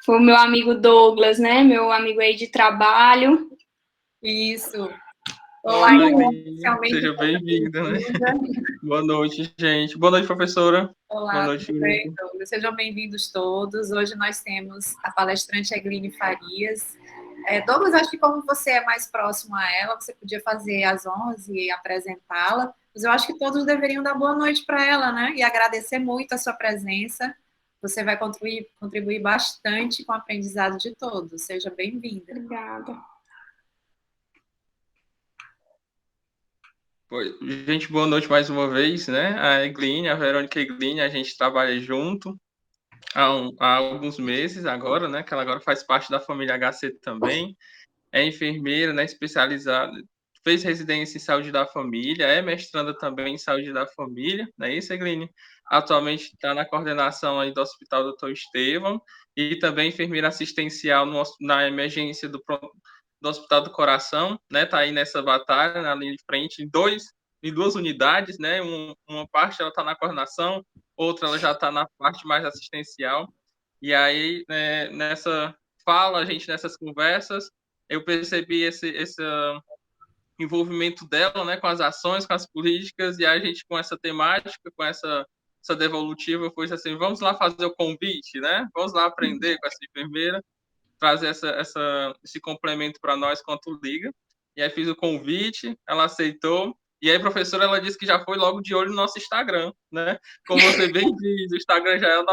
Foi o meu amigo Douglas, né? Meu amigo aí de trabalho. Isso. Olá, seja bem-vinda, né? Boa noite, gente. Boa noite, professora. Olá, boa noite, tudo bem, Douglas? Sejam bem-vindos todos. Hoje nós temos a palestrante Egline Farias. Douglas, acho que como você é mais próximo a ela, você podia fazer as honras e apresentá-la, mas eu acho que todos deveriam dar boa noite para ela, né? E agradecer muito a sua presença. Você vai contribuir bastante com o aprendizado de todos. Seja bem-vinda. Obrigada. Gente, boa noite mais uma vez, né? A Egline, a Verônica Egline, a gente trabalha junto há alguns meses agora, né? Que ela agora faz parte da família HC também. É enfermeira, né? Especializada, fez residência em saúde da família, é mestranda também em saúde da família, não é isso, Egline? Atualmente está na coordenação aí do Hospital Dr. Estevão e também enfermeira assistencial na emergência do Hospital do Coração, né? Tá aí nessa batalha, na linha de frente, em duas unidades, né? Uma parte ela está na coordenação, outra ela já está na parte mais assistencial. E aí, né, nessa fala, a gente nessas conversas, eu percebi esse envolvimento dela, né, com as ações, com as políticas, e a gente com essa temática, com essa devolutiva, foi assim, vamos lá fazer o convite, né? Vamos lá aprender com essa enfermeira, trazer esse complemento para nós quanto liga. E aí fiz o convite, ela aceitou. E aí, professora, ela disse que já foi logo de olho no nosso Instagram, né? Como você bem diz, o Instagram já é o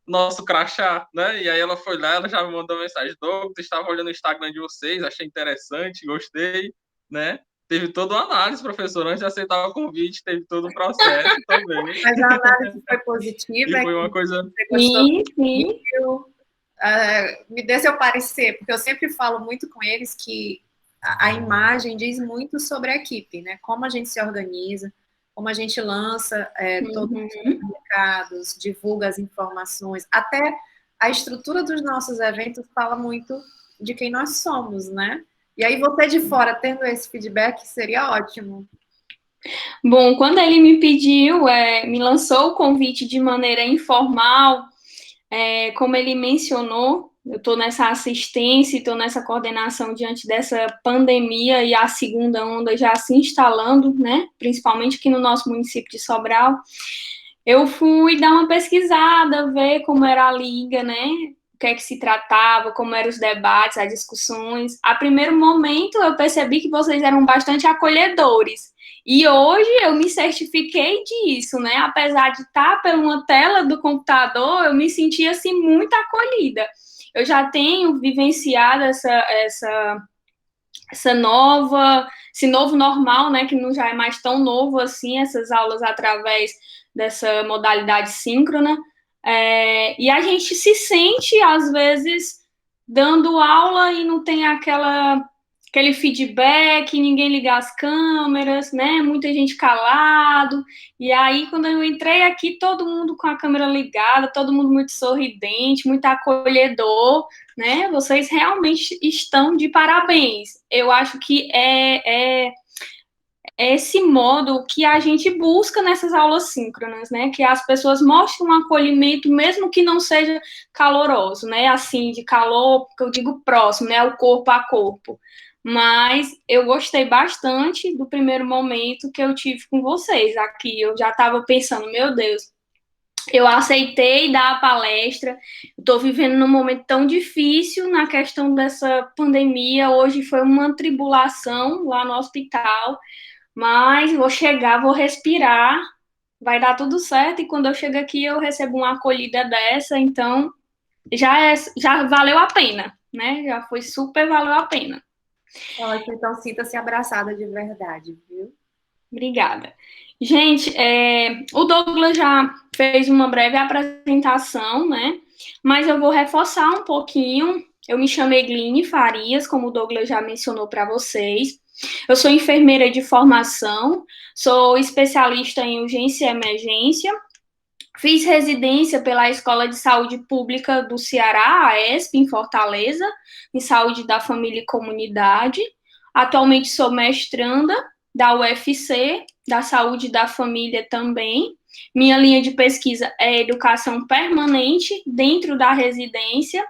nosso crachá, né? E aí ela foi lá, ela já me mandou mensagem: Douglas, estava olhando o Instagram de vocês, achei interessante, gostei, né? Teve toda uma análise, professora, antes de aceitar o convite, teve todo o processo também. Mas a análise foi positiva. E foi uma coisa... Você gostou? Sim. Me dê seu parecer, porque eu sempre falo muito com eles que a imagem diz muito sobre a equipe, né? Como a gente se organiza, como a gente lança todos os comunicados, divulga as informações, até a estrutura dos nossos eventos fala muito de quem nós somos, né? E aí você de fora tendo esse feedback seria ótimo. Bom, quando ele me pediu, me lançou o convite de maneira informal, como ele mencionou, eu estou nessa assistência, estou nessa coordenação diante dessa pandemia e a segunda onda já se instalando, né? Principalmente aqui no nosso município de Sobral. Eu fui dar uma pesquisada, ver como era a liga, né? O que é que se tratava, como eram os debates, as discussões. A primeiro momento, eu percebi que vocês eram bastante acolhedores. E hoje eu me certifiquei disso, né? Apesar de estar por uma tela do computador, eu me senti, assim, muito acolhida. Eu já tenho vivenciado esse novo normal, né? Que não já é mais tão novo assim, essas aulas através dessa modalidade síncrona. E a gente se sente, às vezes, dando aula e não tem aquele feedback, ninguém liga as câmeras, né? Muita gente calado. E aí, quando eu entrei aqui, todo mundo com a câmera ligada, todo mundo muito sorridente, muito acolhedor, né? Vocês realmente estão de parabéns. Eu acho que é esse modo que a gente busca nessas aulas síncronas, né? Que as pessoas mostrem um acolhimento, mesmo que não seja caloroso, né? Assim, de calor, que eu digo próximo, né? O corpo a corpo. Mas eu gostei bastante do primeiro momento que eu tive com vocês aqui. Eu já estava pensando, meu Deus, eu aceitei dar a palestra, estou vivendo num momento tão difícil na questão dessa pandemia. Hoje foi uma tribulação lá no hospital, mas vou chegar, vou respirar, vai dar tudo certo, e quando eu chego aqui eu recebo uma acolhida dessa, então já valeu a pena, né? Já foi super, valeu a pena. Ótimo, então sinta-se abraçada de verdade, viu? Obrigada. Gente, o Douglas já fez uma breve apresentação, né? Mas eu vou reforçar um pouquinho. Eu me chamo Egline Farias, como o Douglas já mencionou para vocês. Eu sou enfermeira de formação, sou especialista em urgência e emergência. Fiz residência pela Escola de Saúde Pública do Ceará, a ESP, em Fortaleza, em Saúde da Família e Comunidade. Atualmente sou mestranda da UFC, da Saúde da Família também. Minha linha de pesquisa é educação permanente dentro da residência.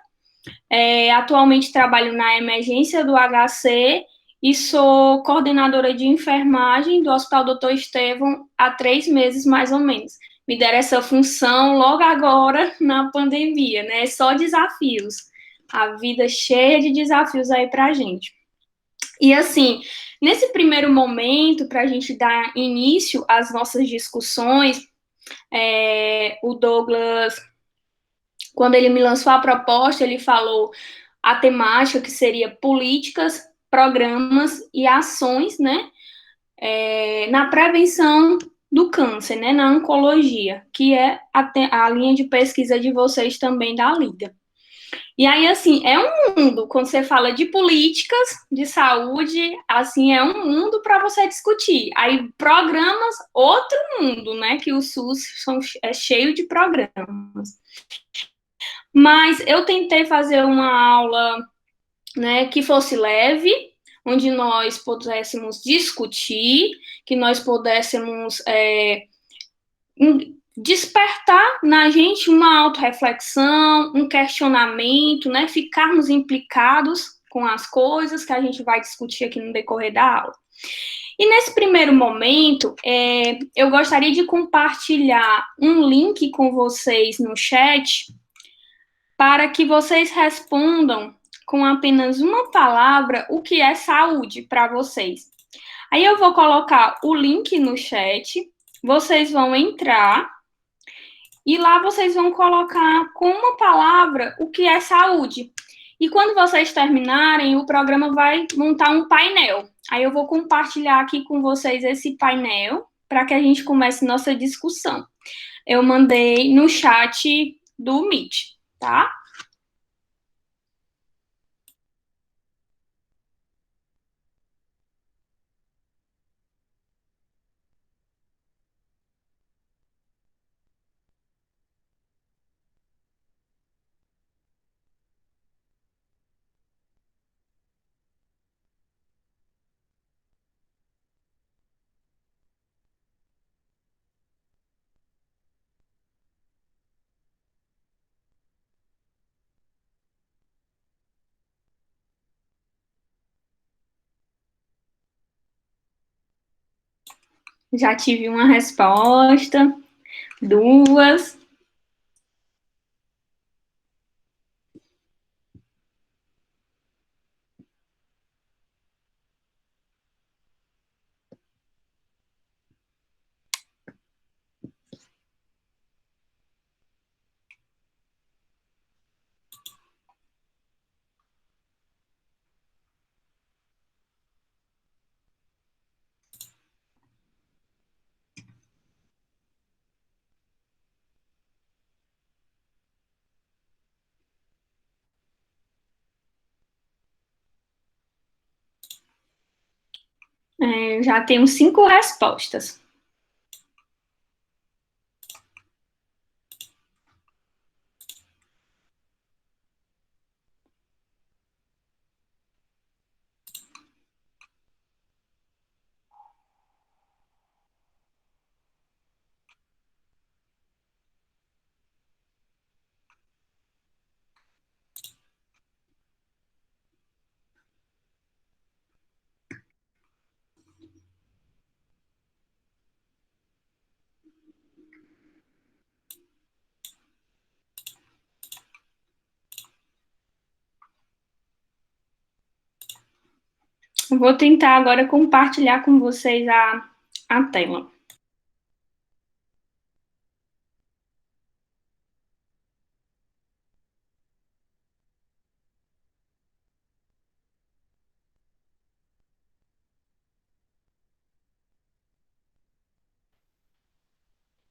Atualmente trabalho na emergência do HC e sou coordenadora de enfermagem do Hospital Dr. Estevão há 3 meses, mais ou menos. Me deram essa função logo agora na pandemia, né? Só desafios. A vida cheia de desafios aí pra gente. E assim, nesse primeiro momento, para a gente dar início às nossas discussões, o Douglas, quando ele me lançou a proposta, ele falou a temática que seria políticas, programas e ações, né, na prevenção do câncer, né, na oncologia, que é a linha de pesquisa de vocês também da Liga. E aí, assim, é um mundo, quando você fala de políticas de saúde, assim, é um mundo para você discutir. Aí, programas, outro mundo, né, que o SUS é cheio de programas. Mas eu tentei fazer uma aula, né, que fosse leve, onde nós pudéssemos discutir, que nós pudéssemos despertar na gente uma autorreflexão, um questionamento, né, ficarmos implicados com as coisas que a gente vai discutir aqui no decorrer da aula. E nesse primeiro momento, eu gostaria de compartilhar um link com vocês no chat para que vocês respondam com apenas uma palavra o que é saúde para vocês. Aí eu vou colocar o link no chat, vocês vão entrar e lá vocês vão colocar com uma palavra o que é saúde. E quando vocês terminarem, o programa vai montar um painel. Aí eu vou compartilhar aqui com vocês esse painel para que a gente comece nossa discussão. Eu mandei no chat do Meet, tá? Já tive uma resposta, duas. Já tenho 5 respostas. Vou tentar agora compartilhar com vocês a tela.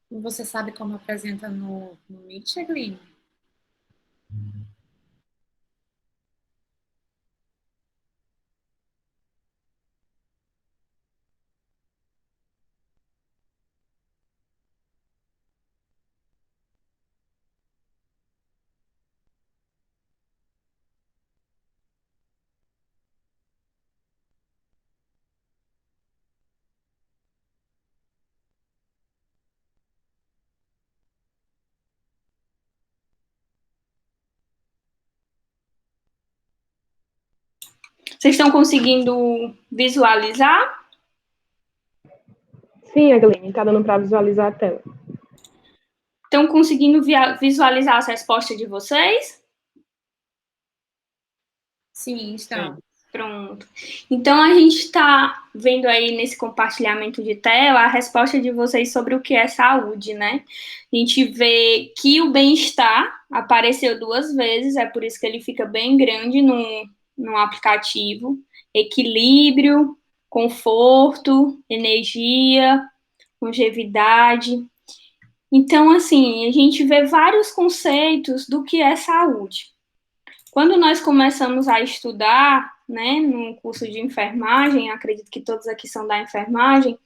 Você sabe como apresenta no Meet, Eglin? Vocês estão conseguindo visualizar? Sim, Adeline, está dando para visualizar a tela. Estão conseguindo visualizar as respostas de vocês? Sim, estão. Pronto. Então, a gente está vendo aí nesse compartilhamento de tela a resposta de vocês sobre o que é saúde, né? A gente vê que o bem-estar apareceu 2 vezes, é por isso que ele fica bem grande no aplicativo. Equilíbrio, conforto, energia, longevidade. Então, assim, a gente vê vários conceitos do que é saúde. Quando nós começamos a estudar, né, no curso de enfermagem, acredito que todos aqui são da enfermagem,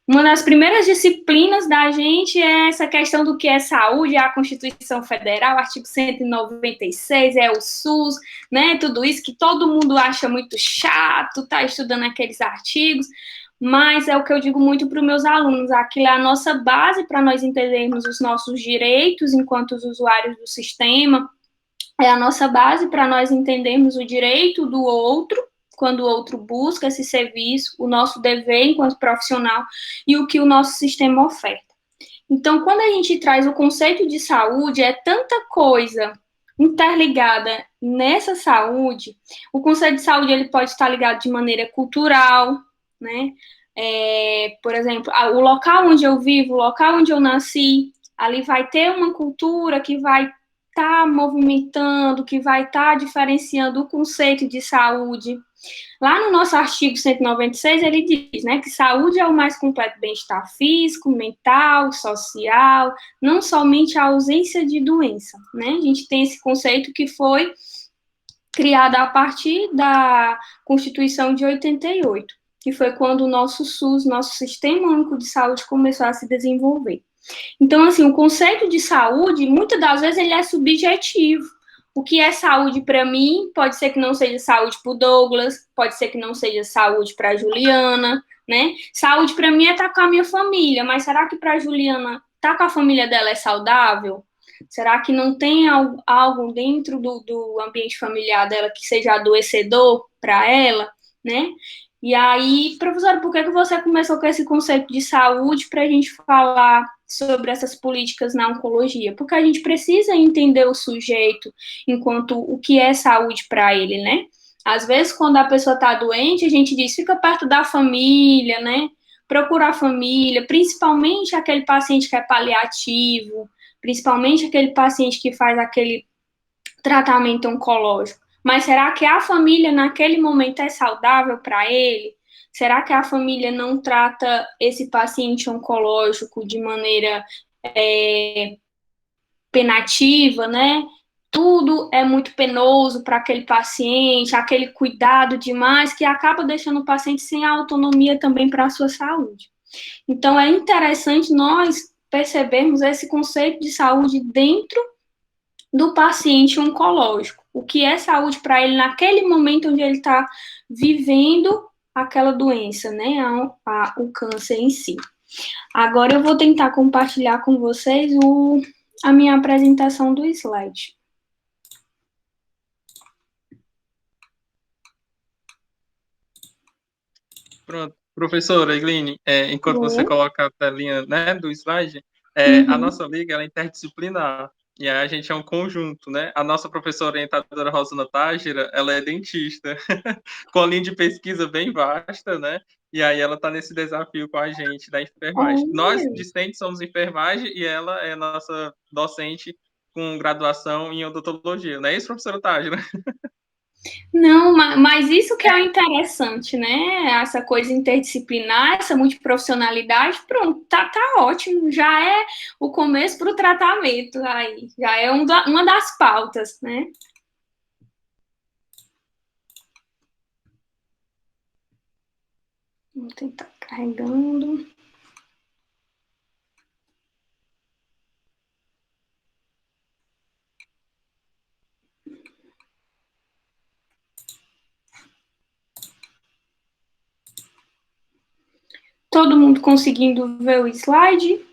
uma das primeiras disciplinas da gente é essa questão do que é saúde, é a Constituição Federal, artigo 196, é o SUS, né, tudo isso que todo mundo acha muito chato, tá estudando aqueles artigos, mas é o que eu digo muito para os meus alunos, aquilo é a nossa base para nós entendermos os nossos direitos enquanto usuários do sistema, é a nossa base para nós entendermos o direito do outro, quando o outro busca esse serviço, o nosso dever enquanto profissional e o que o nosso sistema oferta. Então, quando a gente traz o conceito de saúde, é tanta coisa interligada nessa saúde. O conceito de saúde ele pode estar ligado de maneira cultural, né? Por exemplo, o local onde eu vivo, o local onde eu nasci, ali vai ter uma cultura que vai estar movimentando, que vai estar diferenciando o conceito de saúde. Lá no nosso artigo 196, ele diz, né, que saúde é o mais completo bem-estar físico, mental, social, não somente a ausência de doença, né? A gente tem esse conceito que foi criado a partir da Constituição de 88, que foi quando o nosso SUS, nosso Sistema Único de Saúde, começou a se desenvolver. Então, assim, o conceito de saúde, muitas das vezes, ele é subjetivo. O que é saúde para mim pode ser que não seja saúde para o Douglas, pode ser que não seja saúde para a Juliana, né? Saúde para mim é estar com a minha família, mas será que para a Juliana estar com a família dela é saudável? Será que não tem algo dentro do ambiente familiar dela que seja adoecedor para ela, né? E aí, professora, por que você começou com esse conceito de saúde para a gente falar sobre essas políticas na oncologia? Porque a gente precisa entender o sujeito enquanto o que é saúde para ele, né? Às vezes, quando a pessoa está doente, a gente diz, fica perto da família, né? Procura a família, principalmente aquele paciente que é paliativo, principalmente aquele paciente que faz aquele tratamento oncológico. Mas será que a família naquele momento é saudável para ele? Será que a família não trata esse paciente oncológico de maneira penativa, né? Tudo é muito penoso para aquele paciente, aquele cuidado demais que acaba deixando o paciente sem autonomia também para a sua saúde. Então, é interessante nós percebermos esse conceito de saúde dentro do paciente oncológico. O que é saúde para ele naquele momento onde ele está vivendo aquela doença, né? O câncer em si. Agora eu vou tentar compartilhar com vocês a minha apresentação do slide. Pronto. Professora Egline, enquanto você coloca a telinha, né, do slide, a nossa liga ela é interdisciplinar. E aí a gente é um conjunto, né? A nossa professora orientadora Rosana Tágira, ela é dentista, com a linha de pesquisa bem vasta, né? E aí ela está nesse desafio com a gente da enfermagem. Nós, discentes, somos enfermagem e ela é nossa docente com graduação em odontologia. Não é isso, professora Tágira? Não, mas isso que é o interessante, né? Essa coisa interdisciplinar, essa multiprofissionalidade, pronto, tá ótimo. Já é o começo para o tratamento aí, já é uma das pautas, né? Vou tentar carregando. Todo mundo conseguindo ver o slide?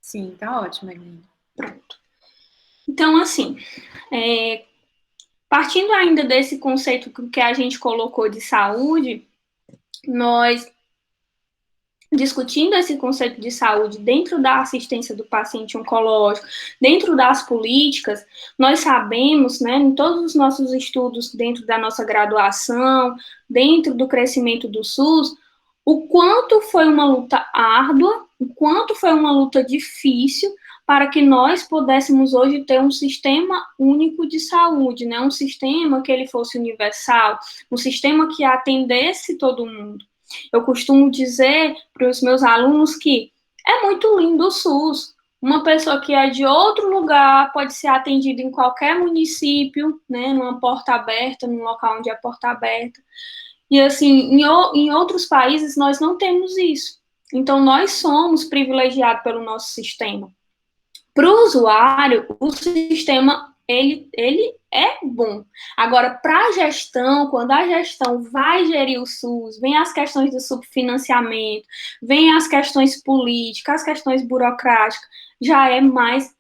Sim, tá ótimo, Aline. Pronto. Então, assim, Partindo ainda desse conceito que a gente colocou de saúde, nós discutindo esse conceito de saúde dentro da assistência do paciente oncológico, dentro das políticas, nós sabemos, né, em todos os nossos estudos dentro da nossa graduação, dentro do crescimento do SUS, o quanto foi uma luta árdua, o quanto foi uma luta difícil para que nós pudéssemos hoje ter um sistema único de saúde, né, um sistema que ele fosse universal, um sistema que atendesse todo mundo. Eu costumo dizer para os meus alunos que é muito lindo o SUS. Uma pessoa que é de outro lugar pode ser atendida em qualquer município, né, numa porta aberta, num local onde é porta aberta. E, assim, em outros países nós não temos isso. Então, nós somos privilegiados pelo nosso sistema. Para o usuário, o sistema ele é bom. Agora, para a gestão, quando a gestão vai gerir o SUS, vem as questões do subfinanciamento, vem as questões políticas, as questões burocráticas, já é mais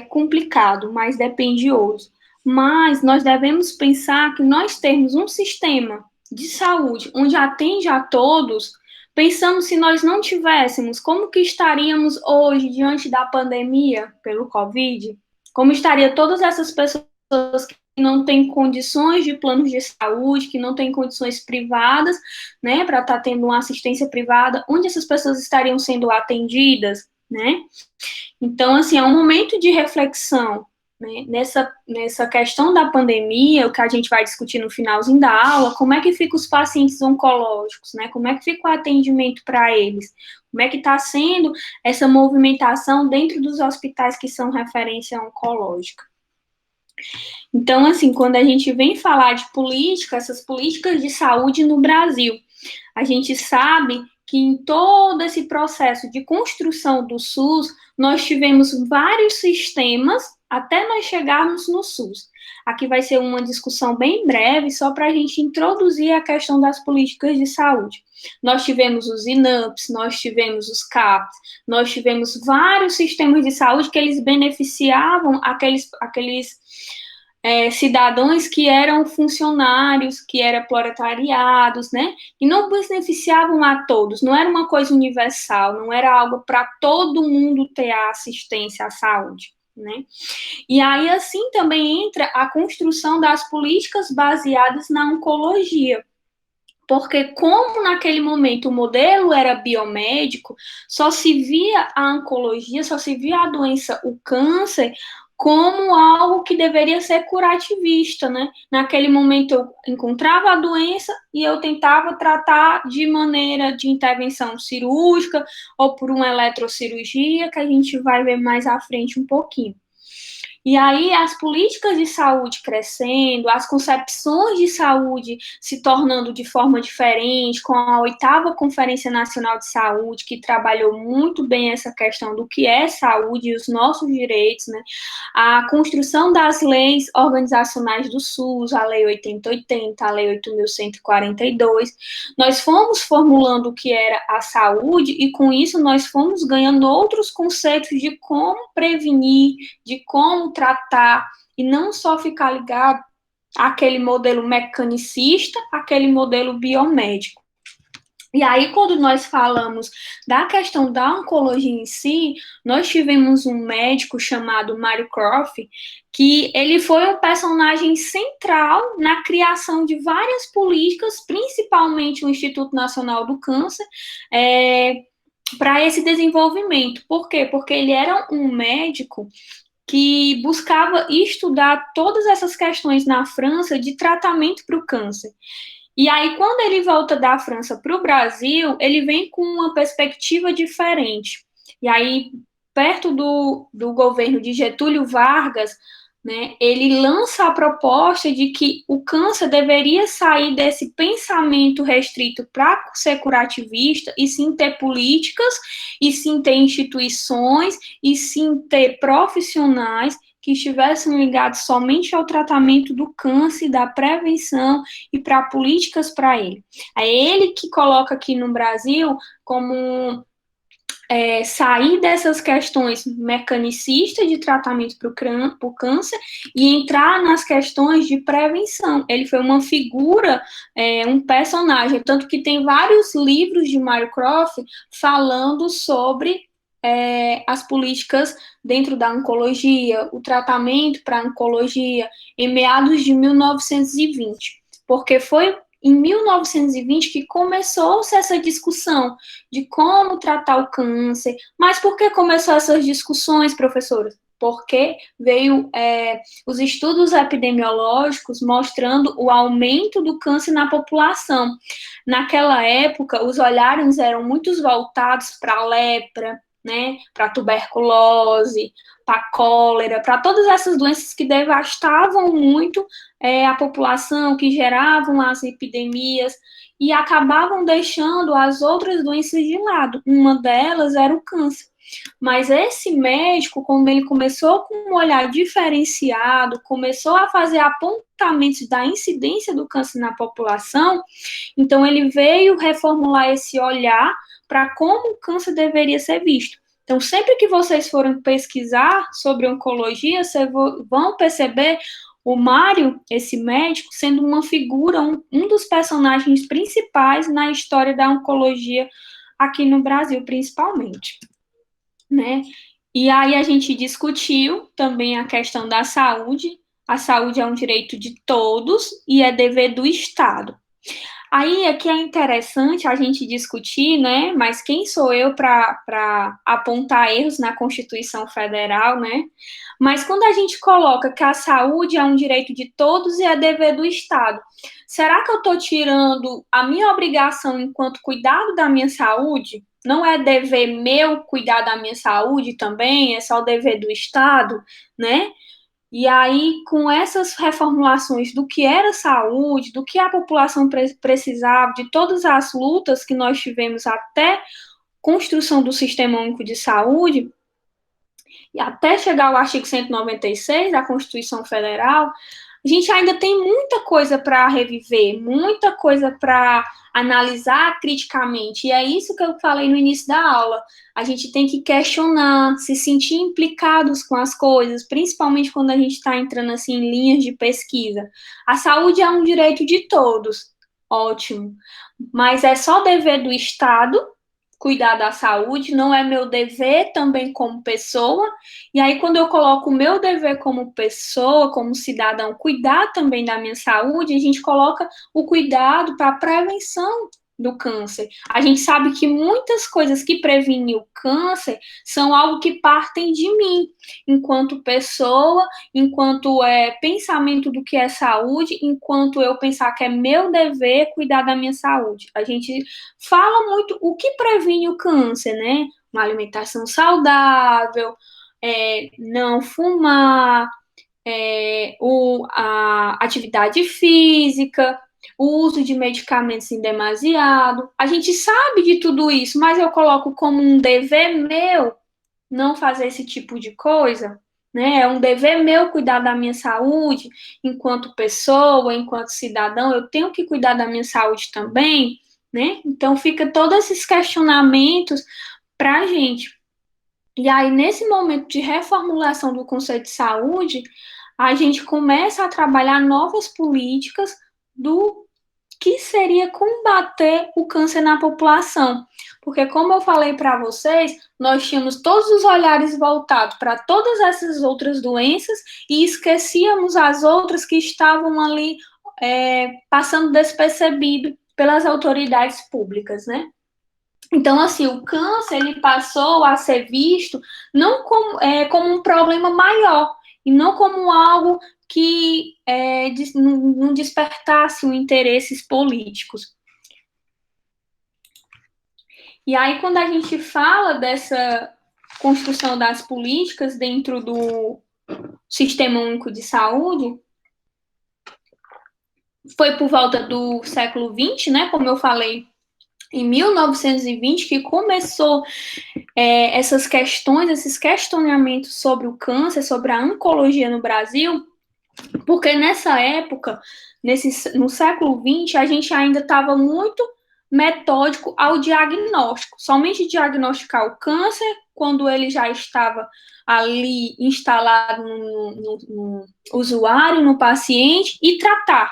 complicado, mais dependioso. Mas nós devemos pensar que nós temos um sistema de saúde onde atende a todos. Pensamos se nós não tivéssemos, como que estaríamos hoje diante da pandemia pelo Covid? Como estaria todas essas pessoas que não têm condições de planos de saúde, que não têm condições privadas, né, para estar tendo uma assistência privada, onde essas pessoas estariam sendo atendidas, né? Então, assim, é um momento de reflexão, né? Nessa questão da pandemia, o que a gente vai discutir no finalzinho da aula, como é que ficam os pacientes oncológicos, né? Como é que fica o atendimento para eles? Como é que está sendo essa movimentação dentro dos hospitais que são referência oncológica? Então, assim, quando a gente vem falar de política, essas políticas de saúde no Brasil, a gente sabe que em todo esse processo de construção do SUS, nós tivemos vários sistemas até nós chegarmos no SUS. Aqui vai ser uma discussão bem breve, só para a gente introduzir a questão das políticas de saúde. Nós tivemos os INAPs, nós tivemos os CAPs, nós tivemos vários sistemas de saúde que eles beneficiavam aqueles cidadãos que eram funcionários, que eram proletariados, né? E não beneficiavam a todos, não era uma coisa universal, não era algo para todo mundo ter a assistência à saúde, né? E aí, assim, também entra a construção das políticas baseadas na oncologia, porque como naquele momento o modelo era biomédico, só se via a oncologia, só se via a doença, o câncer, como algo que deveria ser curativista, né? Naquele momento eu encontrava a doença e eu tentava tratar de maneira de intervenção cirúrgica ou por uma eletrocirurgia, que a gente vai ver mais à frente um pouquinho. E aí as políticas de saúde crescendo, as concepções de saúde se tornando de forma diferente, com a 8ª Conferência Nacional de Saúde, que trabalhou muito bem essa questão do que é saúde e os nossos direitos, né? A construção das leis organizacionais do SUS, a Lei 8080, a Lei 8.142, nós fomos formulando o que era a saúde e com isso nós fomos ganhando outros conceitos de como prevenir, de como tratar, e não só ficar ligado àquele modelo mecanicista, àquele modelo biomédico. E aí, quando nós falamos da questão da oncologia em si, nós tivemos um médico chamado Mário Croft, que ele foi um personagem central na criação de várias políticas, principalmente o Instituto Nacional do Câncer, para esse desenvolvimento. Por quê? Porque ele era um médico que buscava estudar todas essas questões na França de tratamento para o câncer. E aí, quando ele volta da França para o Brasil, ele vem com uma perspectiva diferente. E aí, perto do governo de Getúlio Vargas, né, ele lança a proposta de que o câncer deveria sair desse pensamento restrito para ser curativista, e sim ter políticas, e sim ter instituições, e sim ter profissionais que estivessem ligados somente ao tratamento do câncer, da prevenção e para políticas para ele. É ele que coloca aqui no Brasil como sair dessas questões mecanicistas de tratamento para o câncer e entrar nas questões de prevenção. Ele foi uma figura, um personagem, tanto que tem vários livros de Mário Croft falando sobre as políticas dentro da oncologia, o tratamento para a oncologia, em meados de 1920, porque foi em 1920 que começou-se essa discussão de como tratar o câncer. Mas por que começou essas discussões, professora? Porque veio os estudos epidemiológicos mostrando o aumento do câncer na população. Naquela época, os olhares eram muito voltados para a lepra, né, para a tuberculose, para a cólera, para todas essas doenças que devastavam muito a população, que geravam as epidemias e acabavam deixando as outras doenças de lado. Uma delas era o câncer. Mas esse médico, como ele começou com um olhar diferenciado, começou a fazer apontamentos da incidência do câncer na população, então ele veio reformular esse olhar para como o câncer deveria ser visto. Então, sempre que vocês forem pesquisar sobre oncologia, vocês vão perceber o Mário, esse médico, sendo uma figura, um dos personagens principais na história da oncologia aqui no Brasil, principalmente, né? E aí a gente discutiu também a questão da saúde. A saúde é um direito de todos e é dever do Estado. Aí aqui é interessante a gente discutir, né? Mas quem sou eu para apontar erros na Constituição Federal, né? Mas quando a gente coloca que a saúde é um direito de todos e é dever do Estado, será que eu estou tirando a minha obrigação enquanto cuidado da minha saúde? Não é dever meu cuidar da minha saúde também? É só o dever do Estado, né? E aí, com essas reformulações do que era saúde, do que a população precisava, de todas as lutas que nós tivemos até construção do Sistema Único de Saúde, e até chegar ao artigo 196 da Constituição Federal, a gente ainda tem muita coisa para reviver, muita coisa para analisar criticamente. E é isso que eu falei no início da aula. A gente tem que questionar, se sentir implicados com as coisas, principalmente quando a gente está entrando assim, em linhas de pesquisa. A saúde é um direito de todos, ótimo. Mas é só dever do Estado cuidar da saúde, não é meu dever também como pessoa. E aí, quando eu coloco o meu dever como pessoa, como cidadão, cuidar também da minha saúde, a gente coloca o cuidado para a prevenção do câncer. A gente sabe que muitas coisas que previnem o câncer são algo que partem de mim, enquanto pessoa, enquanto pensamento do que é saúde, enquanto eu pensar que é meu dever cuidar da minha saúde. A gente fala muito o que previne o câncer, né? Uma alimentação saudável, não fumar, a atividade física, o uso de medicamentos em demasiado. A gente sabe de tudo isso, mas eu coloco como um dever meu não fazer esse tipo de coisa, né? É um dever meu cuidar da minha saúde enquanto pessoa, enquanto cidadão, eu tenho que cuidar da minha saúde também, né? Então fica todos esses questionamentos para a gente. E aí, nesse momento de reformulação do conceito de saúde, a gente começa a trabalhar novas políticas do que seria combater o câncer na população. Porque, como eu falei para vocês, nós tínhamos todos os olhares voltados para todas essas outras doenças e esquecíamos as outras que estavam ali passando despercebido pelas autoridades públicas, né? Então, assim, o câncer ele passou a ser visto não como um problema maior, e não como algo que não despertasse interesses políticos. E aí, quando a gente fala dessa construção das políticas dentro do Sistema Único de Saúde, foi por volta do século XX, né, como eu falei, em 1920, que começou essas questões, esses questionamentos sobre o câncer, sobre a oncologia no Brasil, porque nessa época, no século XX, a gente ainda estava muito metódico ao diagnóstico, somente diagnosticar o câncer quando ele já estava ali instalado no usuário, no paciente, e tratar.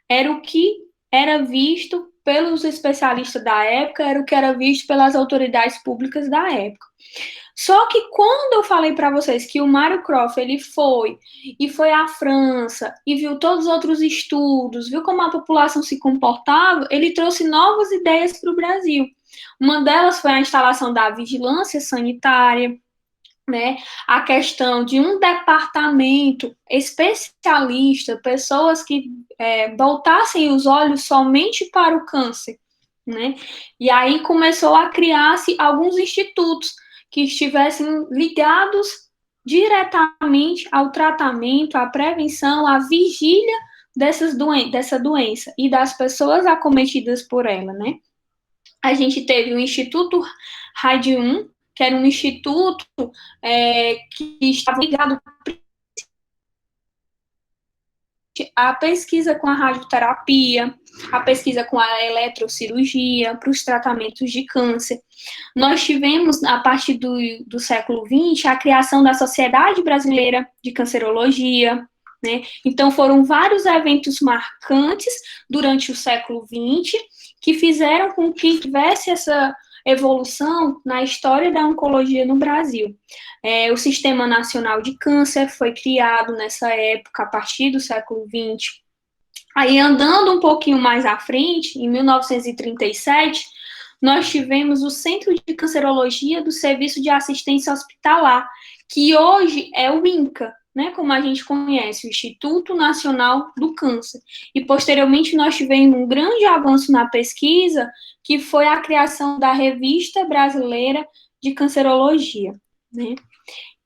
Era o que era visto pelos especialistas da época, era o que era visto pelas autoridades públicas da época. Só que quando eu falei para vocês que o Mário Croft ele foi à França e viu todos os outros estudos, viu como a população se comportava, ele trouxe novas ideias para o Brasil. Uma delas foi a instalação da vigilância sanitária, né? A questão de um departamento especialista, pessoas que voltassem os olhos somente para o câncer, né? E aí começou a criar-se alguns institutos que estivessem ligados diretamente ao tratamento, à prevenção, à vigília dessa doença e das pessoas acometidas por ela, né? A gente teve o Instituto Radium, que era um instituto que estava ligado à pesquisa com a radioterapia, a pesquisa com a eletrocirurgia, para os tratamentos de câncer. Nós tivemos, a partir do século XX, a criação da Sociedade Brasileira de Cancerologia, né? Então, foram vários eventos marcantes durante o século XX que fizeram com que tivesse essa evolução na história da oncologia no Brasil. O Sistema Nacional de Câncer foi criado nessa época, a partir do século XX. Aí, andando um pouquinho mais à frente, em 1937, nós tivemos o Centro de Cancerologia do Serviço de Assistência Hospitalar, que hoje é o INCA, né, como a gente conhece, o Instituto Nacional do Câncer. E, posteriormente, nós tivemos um grande avanço na pesquisa, que foi a criação da Revista Brasileira de Cancerologia, né?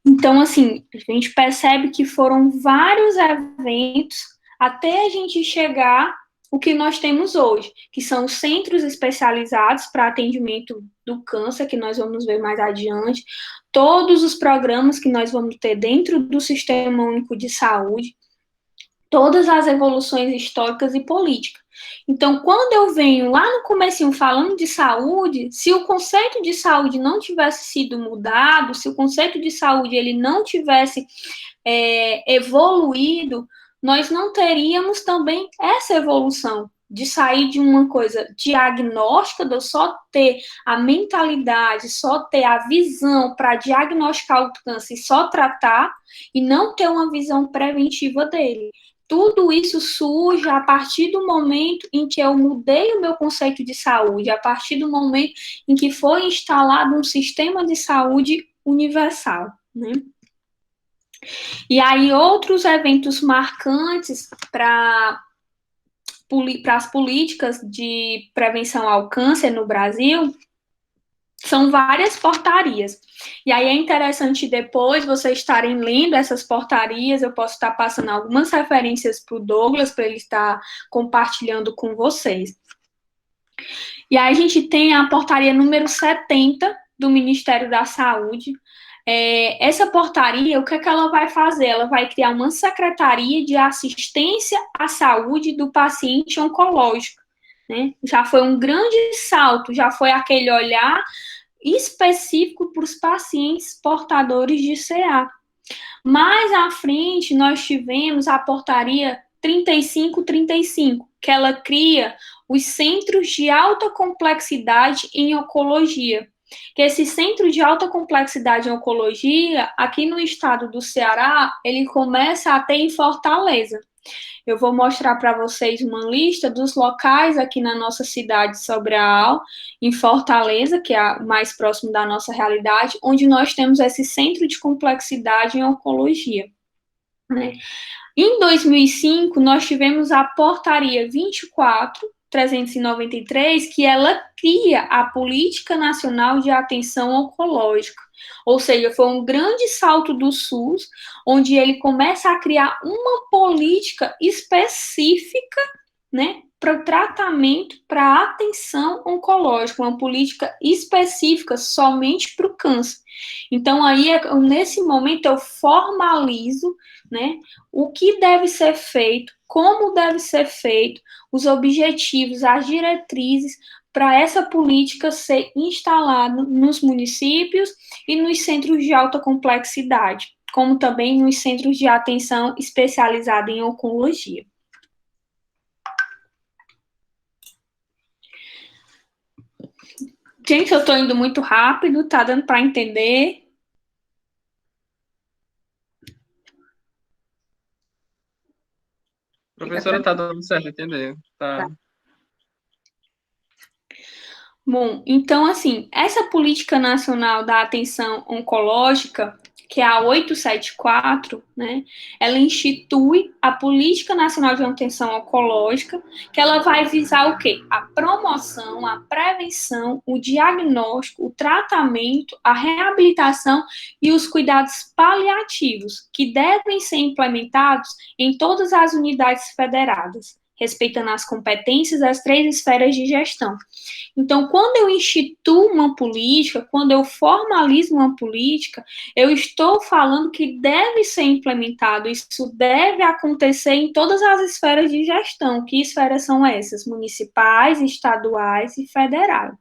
Então, assim, a gente percebe que foram vários eventos até a gente chegar o que nós temos hoje, que são os centros especializados para atendimento do câncer, que nós vamos ver mais adiante, todos os programas que nós vamos ter dentro do Sistema Único de Saúde, todas as evoluções históricas e políticas. Então, quando eu venho lá no comecinho falando de saúde, se o conceito de saúde não tivesse sido mudado, se o conceito de saúde ele não tivesse evoluído, nós não teríamos também essa evolução de sair de uma coisa diagnóstica, de eu só ter a mentalidade, só ter a visão para diagnosticar o câncer e só tratar, e não ter uma visão preventiva dele. Tudo isso surge a partir do momento em que eu mudei o meu conceito de saúde, a partir do momento em que foi instalado um sistema de saúde universal, né? E aí, outros eventos marcantes para as políticas de prevenção ao câncer no Brasil são várias portarias. E aí é interessante depois vocês estarem lendo essas portarias, eu posso estar passando algumas referências para o Douglas, para ele estar compartilhando com vocês. E aí a gente tem a portaria número 70 do Ministério da Saúde. Essa portaria, o que é que ela vai fazer? Ela vai criar uma secretaria de assistência à saúde do paciente oncológico, né? Já foi um grande salto, já foi aquele olhar específico para os pacientes portadores de CA. Mais à frente, nós tivemos a portaria 3535, que ela cria os centros de alta complexidade em oncologia. Que esse centro de alta complexidade em oncologia, aqui no estado do Ceará, ele começa a ter em Fortaleza. Eu vou mostrar para vocês uma lista dos locais aqui na nossa cidade de Sobral, em Fortaleza, que é mais próximo da nossa realidade, onde nós temos esse centro de complexidade em oncologia, né? Em 2005, nós tivemos a portaria 24.393, que ela cria a Política Nacional de Atenção Oncológica. Ou seja, foi um grande salto do SUS, onde ele começa a criar uma política específica, né, para o tratamento, para a atenção oncológica, uma política específica somente para o câncer. Então, aí, nesse momento, eu formalizo, né, o que deve ser feito, como deve ser feito, os objetivos, as diretrizes para essa política ser instalada nos municípios e nos centros de alta complexidade, como também nos centros de atenção especializada em oncologia. Gente, eu estou indo muito rápido, tá dando para entender? Professora, tá dando certo, entender. Tá. Bom, então, assim, essa Política Nacional da Atenção Oncológica, que é a 874, né, ela institui a Política Nacional de Atenção Oncológica, que ela vai visar o quê? A promoção, a prevenção, o diagnóstico, o tratamento, a reabilitação e os cuidados paliativos, que devem ser implementados em todas as unidades federadas, respeitando as competências das 3 esferas de gestão. Então, quando eu instituo uma política, quando eu formalizo uma política, eu estou falando que deve ser implementado, isso deve acontecer em todas as esferas de gestão. Que esferas são essas? Municipais, estaduais e federais.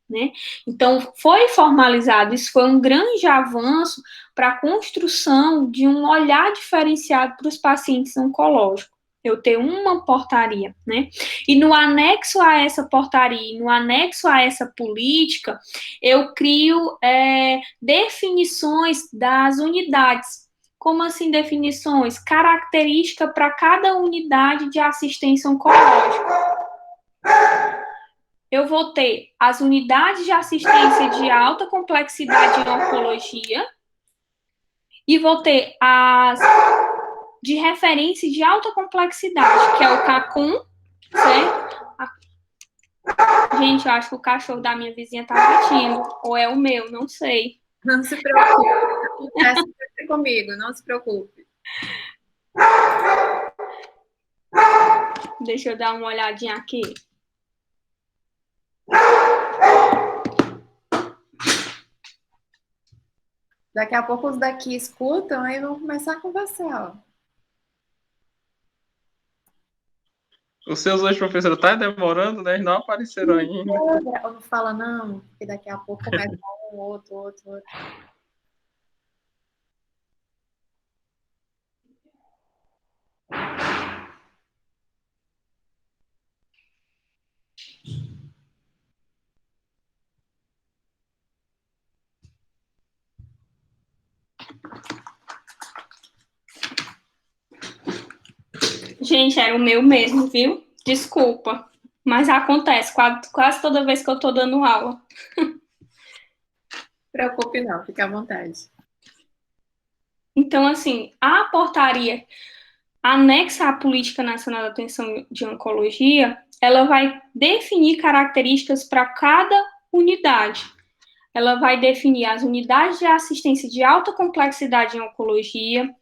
Né? Então, foi formalizado, isso foi um grande avanço para a construção de um olhar diferenciado para os pacientes oncológicos. Eu ter uma portaria, né? E no anexo a essa portaria, no anexo a essa política, eu crio definições das unidades. Como assim definições? Característica para cada unidade de assistência oncológica. Eu vou ter as unidades de assistência de alta complexidade em oncologia e vou ter as de referência de alta complexidade, que é o CACUM, certo? Gente, eu acho que o cachorro da minha vizinha tá latindo, ou é o meu, não sei. Não se preocupe, acontece comigo, não se preocupe. Deixa eu dar uma olhadinha aqui. Daqui a pouco os daqui escutam, aí vão começar a conversar, ó. Os seus hoje, professora, tá demorando, né? Não apareceram ainda. Não fala não, porque daqui a pouco começa um, outro. Gente, era o meu mesmo, viu? Desculpa. Mas acontece quase toda vez que eu tô dando aula. Não se preocupe não, fique à vontade. Então, assim, a portaria anexa à Política Nacional de Atenção de Oncologia, ela vai definir características para cada unidade. Ela vai definir as unidades de assistência de alta complexidade em oncologia,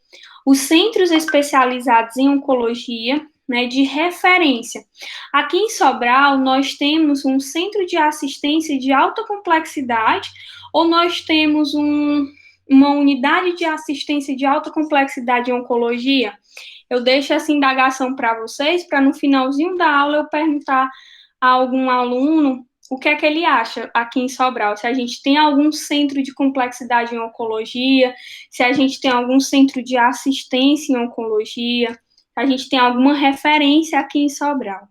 os centros especializados em oncologia, né, de referência. Aqui em Sobral, nós temos um centro de assistência de alta complexidade, ou nós temos uma unidade de assistência de alta complexidade em oncologia. Eu deixo essa indagação para vocês, para no finalzinho da aula eu perguntar a algum aluno o que é que ele acha aqui em Sobral, se a gente tem algum centro de complexidade em oncologia, se a gente tem algum centro de assistência em oncologia, se a gente tem alguma referência aqui em Sobral.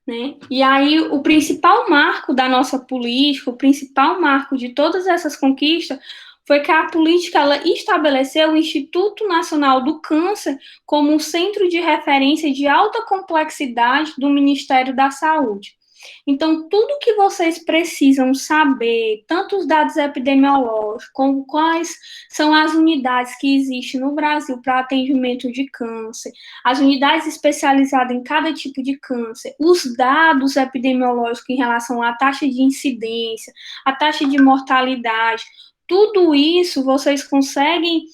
Né? E aí, o principal marco da nossa política, o principal marco de todas essas conquistas, foi que a política ela estabeleceu o Instituto Nacional do Câncer como um centro de referência de alta complexidade do Ministério da Saúde. Então, tudo que vocês precisam saber, tanto os dados epidemiológicos, como quais são as unidades que existem no Brasil para atendimento de câncer, as unidades especializadas em cada tipo de câncer, os dados epidemiológicos em relação à taxa de incidência, a taxa de mortalidade, tudo isso vocês conseguem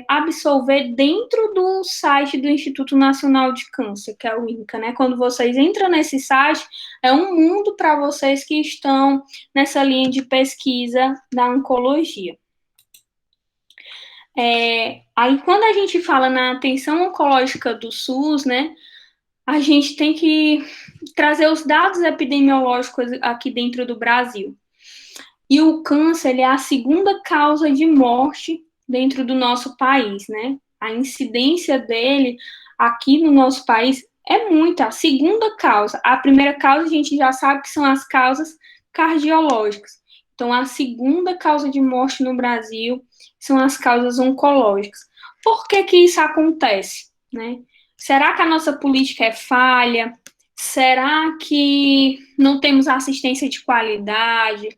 absorver dentro do site do Instituto Nacional de Câncer, que é o INCA, né? Quando vocês entram nesse site, é um mundo para vocês que estão nessa linha de pesquisa da oncologia. Aí, quando a gente fala na atenção oncológica do SUS, né? a gente tem que trazer os dados epidemiológicos aqui dentro do Brasil. E o câncer, ele é a segunda causa de morte dentro do nosso país, né? A incidência dele aqui no nosso país é muita. A segunda causa. A primeira causa a gente já sabe que são as causas cardiológicas. Então, a segunda causa de morte no Brasil são as causas oncológicas. Por que que isso acontece, né? Será que a nossa política é falha? Será que não temos assistência de qualidade?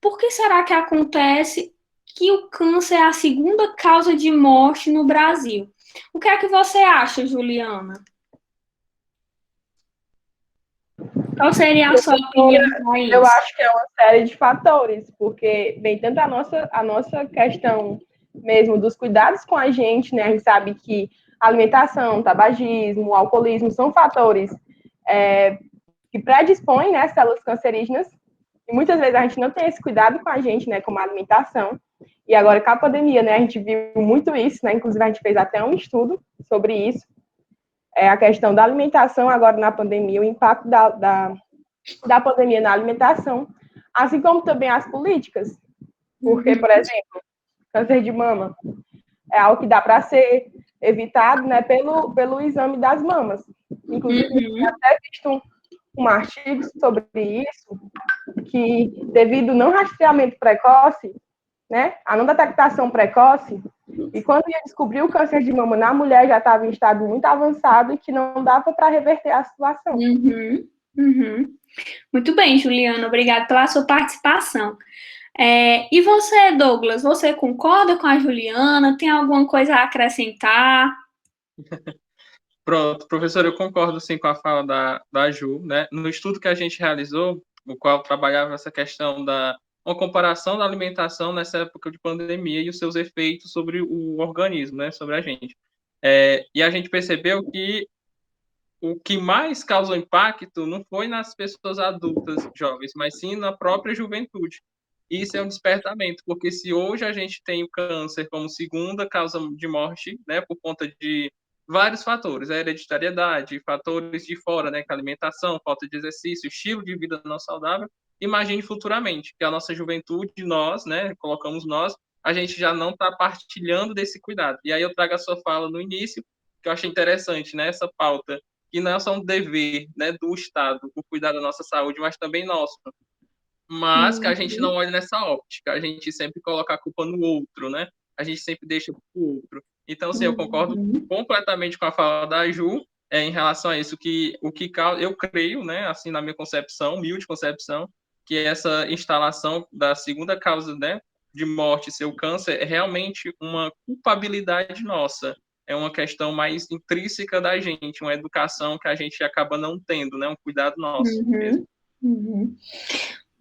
Por que será que acontece que o câncer é a segunda causa de morte no Brasil? O que é que você acha, Juliana? Qual seria a sua opinião para isso? Eu acho que é uma série de fatores, porque vem tanto a nossa questão mesmo dos cuidados com a gente, né? A gente sabe que alimentação, tabagismo, alcoolismo são fatores que predispõem, né, células cancerígenas, e muitas vezes a gente não tem esse cuidado com a gente, né, como a alimentação. E agora com a pandemia, né, a gente viu muito isso, né? Inclusive a gente fez até um estudo sobre isso. A questão da alimentação agora na pandemia, o impacto da pandemia na alimentação, assim como também as políticas. Porque, por exemplo, câncer de mama é algo que dá para ser evitado, né, pelo exame das mamas. Inclusive, eu até visto um artigo sobre isso, que devido ao não rastreamento precoce, né, a não detectação precoce, e quando ia descobrir o câncer de mama na mulher, já estava em estado muito avançado e que não dava para reverter a situação. Muito bem, Juliana, obrigada pela sua participação. E você, Douglas, você concorda com a Juliana? Tem alguma coisa a acrescentar? Pronto, professor, eu concordo sim com a fala da Ju, né? No estudo que a gente realizou, o qual trabalhava essa questão uma comparação da alimentação nessa época de pandemia e os seus efeitos sobre o organismo, né? Sobre a gente. E a gente percebeu que o que mais causou impacto não foi nas pessoas adultas, jovens, mas sim na própria juventude. Isso é um despertamento, porque se hoje a gente tem o câncer como segunda causa de morte, né, por conta de vários fatores, a hereditariedade, fatores de fora, né, que a alimentação, falta de exercício, estilo de vida não saudável, imagine futuramente que a nossa juventude, nós, né, colocamos nós, a gente já não está partilhando desse cuidado. E aí eu trago a sua fala no início, que eu achei interessante, né, essa pauta, que não é só um dever, né, do Estado, o cuidar da nossa saúde, mas também nosso, mas que a gente não olha nessa óptica, a gente sempre coloca a culpa no outro, né? A gente sempre deixa para o outro. Então, sim, eu concordo completamente com a fala da Ju em relação a isso, que o que eu creio, né, assim, na minha concepção, humilde concepção, que essa instalação da segunda causa, né, de morte, ser o câncer, é realmente uma culpabilidade nossa. É uma questão mais intrínseca da gente, uma educação que a gente acaba não tendo, né? Um cuidado nosso mesmo.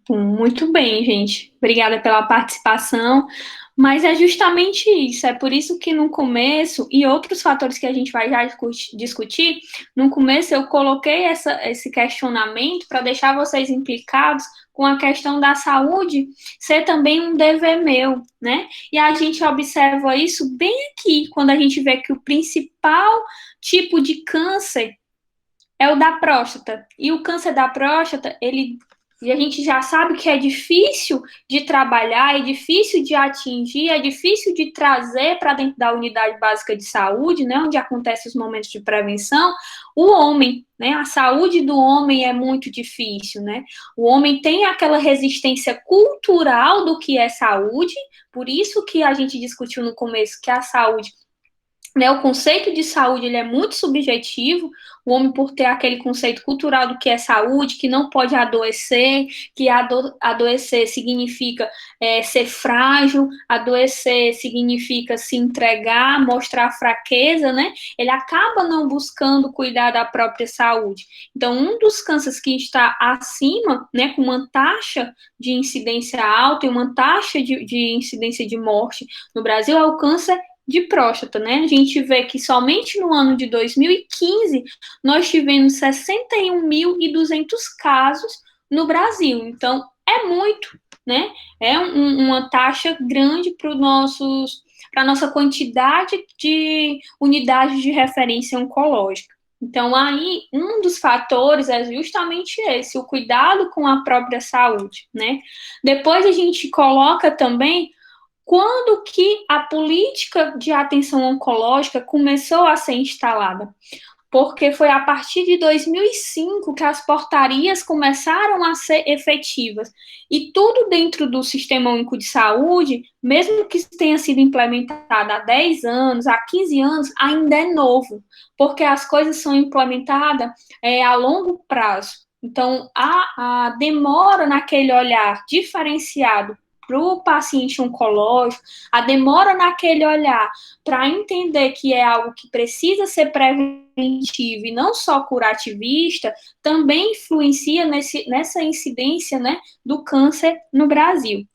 Muito bem, gente. Obrigada pela participação. Mas é justamente isso. É por isso que no começo, e outros fatores que a gente vai já discutir, no começo eu coloquei esse questionamento para deixar vocês implicados com a questão da saúde ser também um dever meu, né? E a gente observa isso bem aqui, quando a gente vê que o principal tipo de câncer é o da próstata. E o câncer da próstata, e a gente já sabe que é difícil de trabalhar, é difícil de atingir, é difícil de trazer para dentro da unidade básica de saúde, né, onde acontecem os momentos de prevenção, o homem, né, a saúde do homem é muito difícil, né, o homem tem aquela resistência cultural do que é saúde, por isso que a gente discutiu no começo que a saúde, né, o conceito de saúde ele é muito subjetivo, o homem por ter aquele conceito cultural do que é saúde, que não pode adoecer, que adoecer significa ser frágil, adoecer significa se entregar, mostrar fraqueza, né? Ele acaba não buscando cuidar da própria saúde. Então, um dos cânceres que está acima, né, com uma taxa de incidência alta e uma taxa de incidência de morte no Brasil é o câncer de próstata, né? A gente vê que somente no ano de 2015 nós tivemos 61.200 casos no Brasil. Então, é muito, né? É uma taxa grande para a nossa quantidade de unidades de referência oncológica. Então, aí, um dos fatores é justamente esse, o cuidado com a própria saúde, né? Depois a gente coloca também quando que a política de atenção oncológica começou a ser instalada, porque foi a partir de 2005 que as portarias começaram a ser efetivas. E tudo dentro do Sistema Único de Saúde, mesmo que tenha sido implementado há 10 anos, há 15 anos, ainda é novo, porque as coisas são implementadas a longo prazo. Então, a demora naquele olhar diferenciado para o paciente oncológico, a demora naquele olhar para entender que é algo que precisa ser preventivo e não só curativista, também influencia nessa incidência, né, do câncer no Brasil.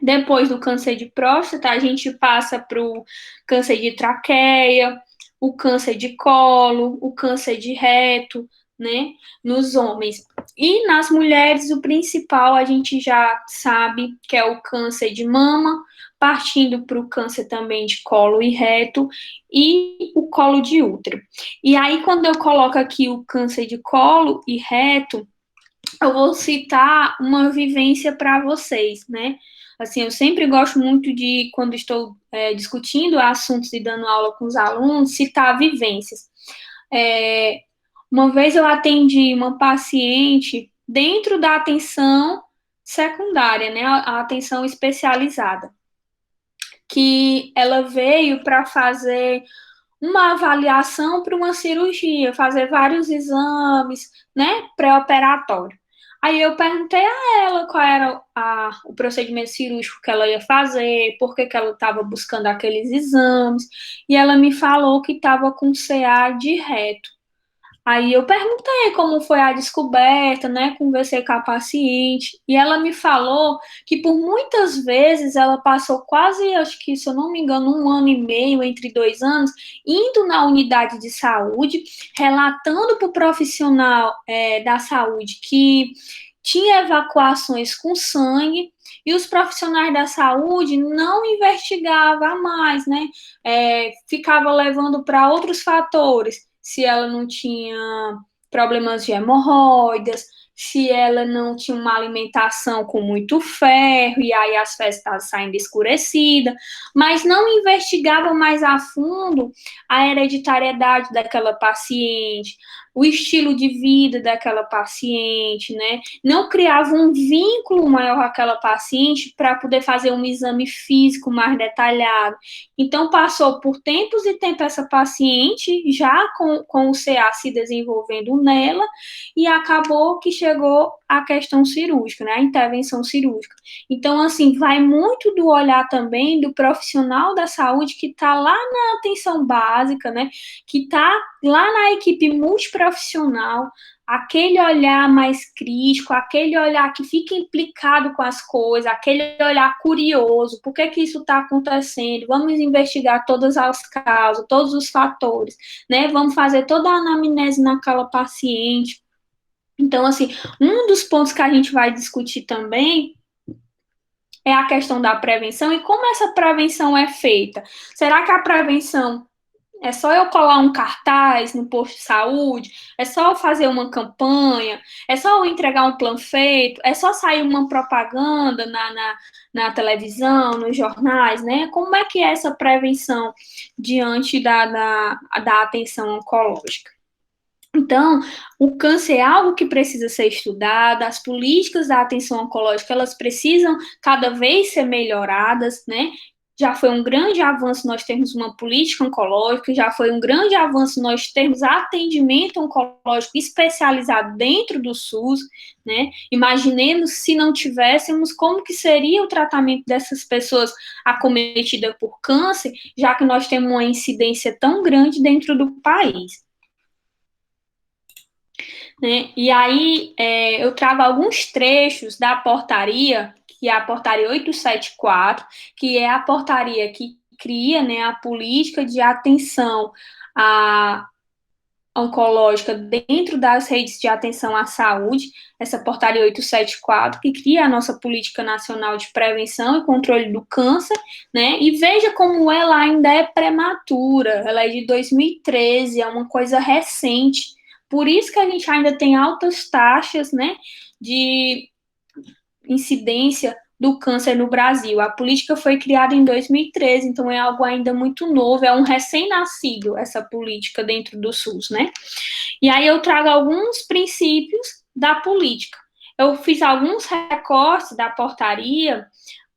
Depois do câncer de próstata, a gente passa para o câncer de traqueia, o câncer de colo, o câncer de reto, né, nos homens. E nas mulheres, o principal a gente já sabe que é o câncer de mama, partindo para o câncer também de colo e reto e o colo de útero. E aí, quando eu coloco aqui o câncer de colo e reto, eu vou citar uma vivência para vocês, né? Assim, eu sempre gosto muito de, quando estou discutindo assuntos e dando aula com os alunos, citar vivências. Uma vez eu atendi uma paciente dentro da atenção secundária, né? A atenção especializada, que ela veio para fazer uma avaliação para uma cirurgia, fazer vários exames, né, pré-operatório. Aí eu perguntei a ela qual era o procedimento cirúrgico que ela ia fazer, por que ela estava buscando aqueles exames, e ela me falou que estava com CA de reto. Aí eu perguntei como foi a descoberta, né? Conversei com a paciente e ela me falou que por muitas vezes ela passou quase, acho que se eu não me engano, 1 ano e meio, entre 2 anos, indo na unidade de saúde, relatando para o profissional da saúde que tinha evacuações com sangue e os profissionais da saúde não investigavam mais, né? Ficava levando para outros fatores se ela não tinha problemas de hemorroidas, se ela não tinha uma alimentação com muito ferro, e aí as fezes estavam saindo escurecida, mas não investigavam mais a fundo a hereditariedade daquela paciente, o estilo de vida daquela paciente, né? Não criavam um vínculo maior com aquela paciente para poder fazer um exame físico mais detalhado. Então, passou por tempos e tempos essa paciente, já com o CA se desenvolvendo nela, e acabou que chegou a questão cirúrgica, né, a intervenção cirúrgica. Então, assim, vai muito do olhar também do profissional da saúde que está lá na atenção básica, né, que está lá na equipe multiprofissional, aquele olhar mais crítico, aquele olhar que fica implicado com as coisas, aquele olhar curioso, por que isso está acontecendo? Vamos investigar todas as causas, todos os fatores, né? Vamos fazer toda a anamnese naquela paciente. Então, assim, um dos pontos que a gente vai discutir também é a questão da prevenção e como essa prevenção é feita. Será que a prevenção é só eu colar um cartaz no posto de saúde? É só eu fazer uma campanha? É só eu entregar um panfleto? É só sair uma propaganda na televisão, nos jornais, né? Como é que é essa prevenção diante da atenção oncológica? Então, o câncer é algo que precisa ser estudado, as políticas da atenção oncológica, elas precisam cada vez ser melhoradas, né? Já foi um grande avanço nós termos uma política oncológica, já foi um grande avanço nós termos atendimento oncológico especializado dentro do SUS, né? Imaginemos se não tivéssemos, como que seria o tratamento dessas pessoas acometidas por câncer, já que nós temos uma incidência tão grande dentro do país. Né? E aí eu trago alguns trechos da portaria, que é a portaria 874, que é a portaria que cria, né, a política de atenção oncológica dentro das redes de atenção à saúde, essa portaria 874, que cria a nossa política nacional de prevenção e controle do câncer, né? E veja como ela ainda é prematura, ela é de 2013, é uma coisa recente. Por isso que a gente ainda tem altas taxas, né, de incidência do câncer no Brasil. A política foi criada em 2013, então é algo ainda muito novo, é um recém-nascido essa política dentro do SUS, né? E aí eu trago alguns princípios da política. Eu fiz alguns recortes da portaria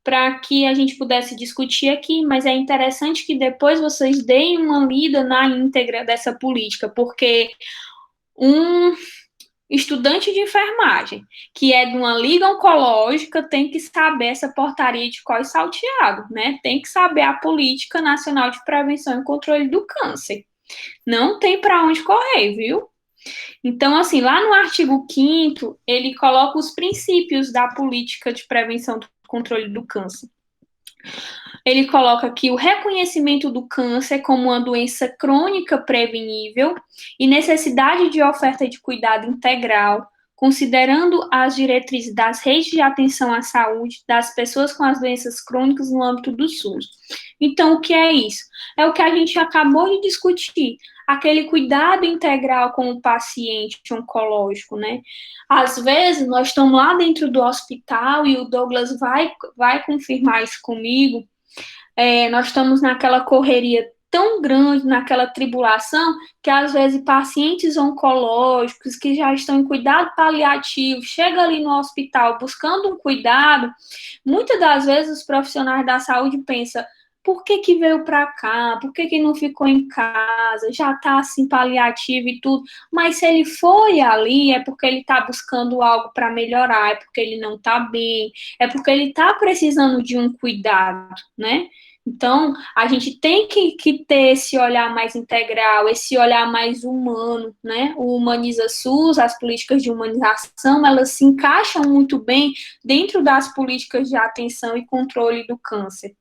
para que a gente pudesse discutir aqui, mas é interessante que depois vocês deem uma lida na íntegra dessa política, porque um estudante de enfermagem, que é de uma liga oncológica, tem que saber essa portaria de cós salteado, né? Tem que saber a Política Nacional de Prevenção e Controle do Câncer. Não tem para onde correr, viu? Então, assim, lá no artigo 5º, ele coloca os princípios da política de prevenção e controle do câncer. Ele coloca aqui o reconhecimento do câncer como uma doença crônica prevenível e necessidade de oferta de cuidado integral, considerando as diretrizes das redes de atenção à saúde das pessoas com as doenças crônicas no âmbito do SUS. Então, o que é isso? É o que a gente acabou de discutir, aquele cuidado integral com o paciente oncológico, né? Às vezes, nós estamos lá dentro do hospital e o Douglas vai confirmar isso comigo. Nós estamos naquela correria tão grande, naquela tribulação, que às vezes pacientes oncológicos que já estão em cuidado paliativo, chegam ali no hospital buscando um cuidado, muitas das vezes os profissionais da saúde pensam, por que veio para cá? Por que não ficou em casa? Já está assim paliativo e tudo. Mas se ele foi ali, é porque ele está buscando algo para melhorar, é porque ele não está bem, é porque ele está precisando de um cuidado, né? Então, a gente tem que ter esse olhar mais integral, esse olhar mais humano, né? O Humaniza SUS, as políticas de humanização, elas se encaixam muito bem dentro das políticas de atenção e controle do câncer.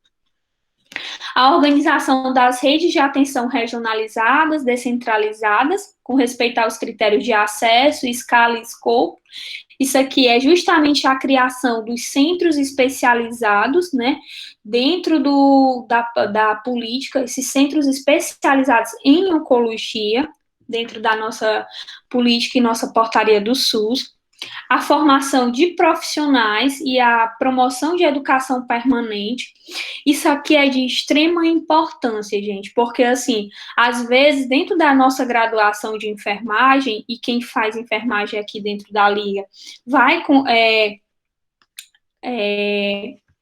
A organização das redes de atenção regionalizadas, descentralizadas, com respeito aos critérios de acesso, escala e escopo. Isso aqui é justamente a criação dos centros especializados, né, dentro da política, esses centros especializados em oncologia, dentro da nossa política e nossa portaria do SUS. A formação de profissionais e a promoção de educação permanente. Isso aqui é de extrema importância, gente, porque, assim, às vezes, dentro da nossa graduação de enfermagem, e quem faz enfermagem aqui dentro da Liga, vai com...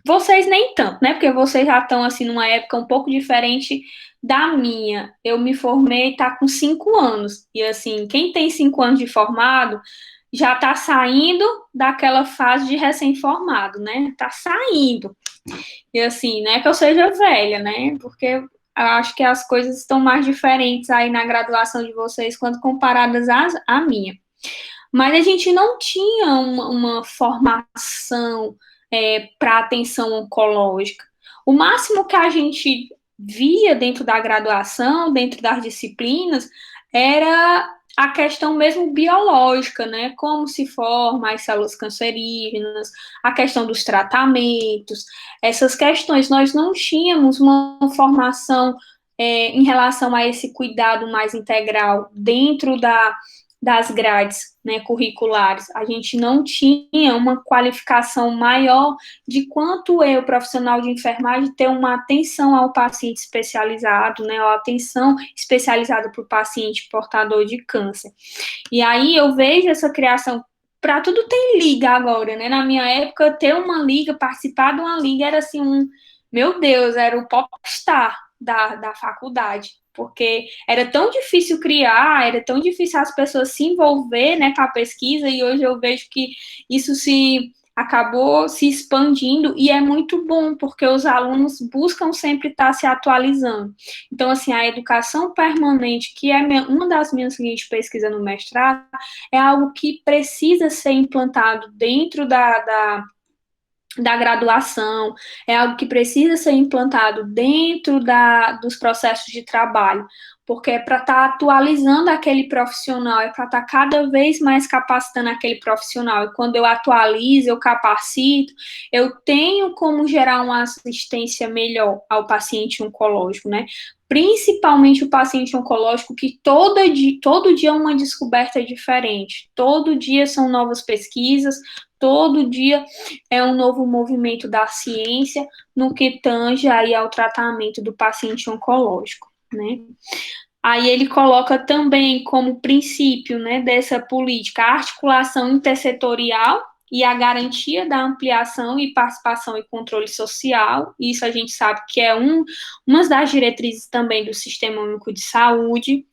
vocês nem tanto, né, porque vocês já estão, assim, numa época um pouco diferente da minha. Eu me formei, tá com 5 anos, e, assim, quem tem 5 anos de formado já está saindo daquela fase de recém-formado, né? Está saindo. E assim, não é que eu seja velha, né? Porque eu acho que as coisas estão mais diferentes aí na graduação de vocês quando comparadas à minha. Mas a gente não tinha uma formação para atenção oncológica. O máximo que a gente via dentro da graduação, dentro das disciplinas, era a questão mesmo biológica, né? Como se formam as células cancerígenas, a questão dos tratamentos, essas questões. Nós não tínhamos uma formação em relação a esse cuidado mais integral dentro das grades, né, curriculares. A gente não tinha uma qualificação maior de quanto eu, profissional de enfermagem, ter uma atenção ao paciente especializado, né, uma atenção especializada para o paciente portador de câncer. E aí eu vejo essa criação, para tudo tem liga agora, né, na minha época, ter uma liga, participar de uma liga era assim, meu Deus, era o popstar da faculdade, porque era tão difícil criar, era tão difícil as pessoas se envolver, né, com a pesquisa, e hoje eu vejo que isso acabou se expandindo, e é muito bom, porque os alunos buscam sempre estar se atualizando. Então, assim, a educação permanente, que é uma das minhas linhas de pesquisa no mestrado, é algo que precisa ser implantado dentro da graduação, é algo que precisa ser implantado dentro dos processos de trabalho, porque é para estar atualizando aquele profissional, é para estar cada vez mais capacitando aquele profissional. E quando eu atualizo, eu capacito, eu tenho como gerar uma assistência melhor ao paciente oncológico, né? Principalmente o paciente oncológico, que todo dia é uma descoberta diferente, todo dia são novas pesquisas, todo dia é um novo movimento da ciência no que tange aí ao tratamento do paciente oncológico, né? Aí ele coloca também como princípio, né, dessa política a articulação intersetorial e a garantia da ampliação e participação e controle social. Isso a gente sabe que é uma das diretrizes também do Sistema Único de Saúde.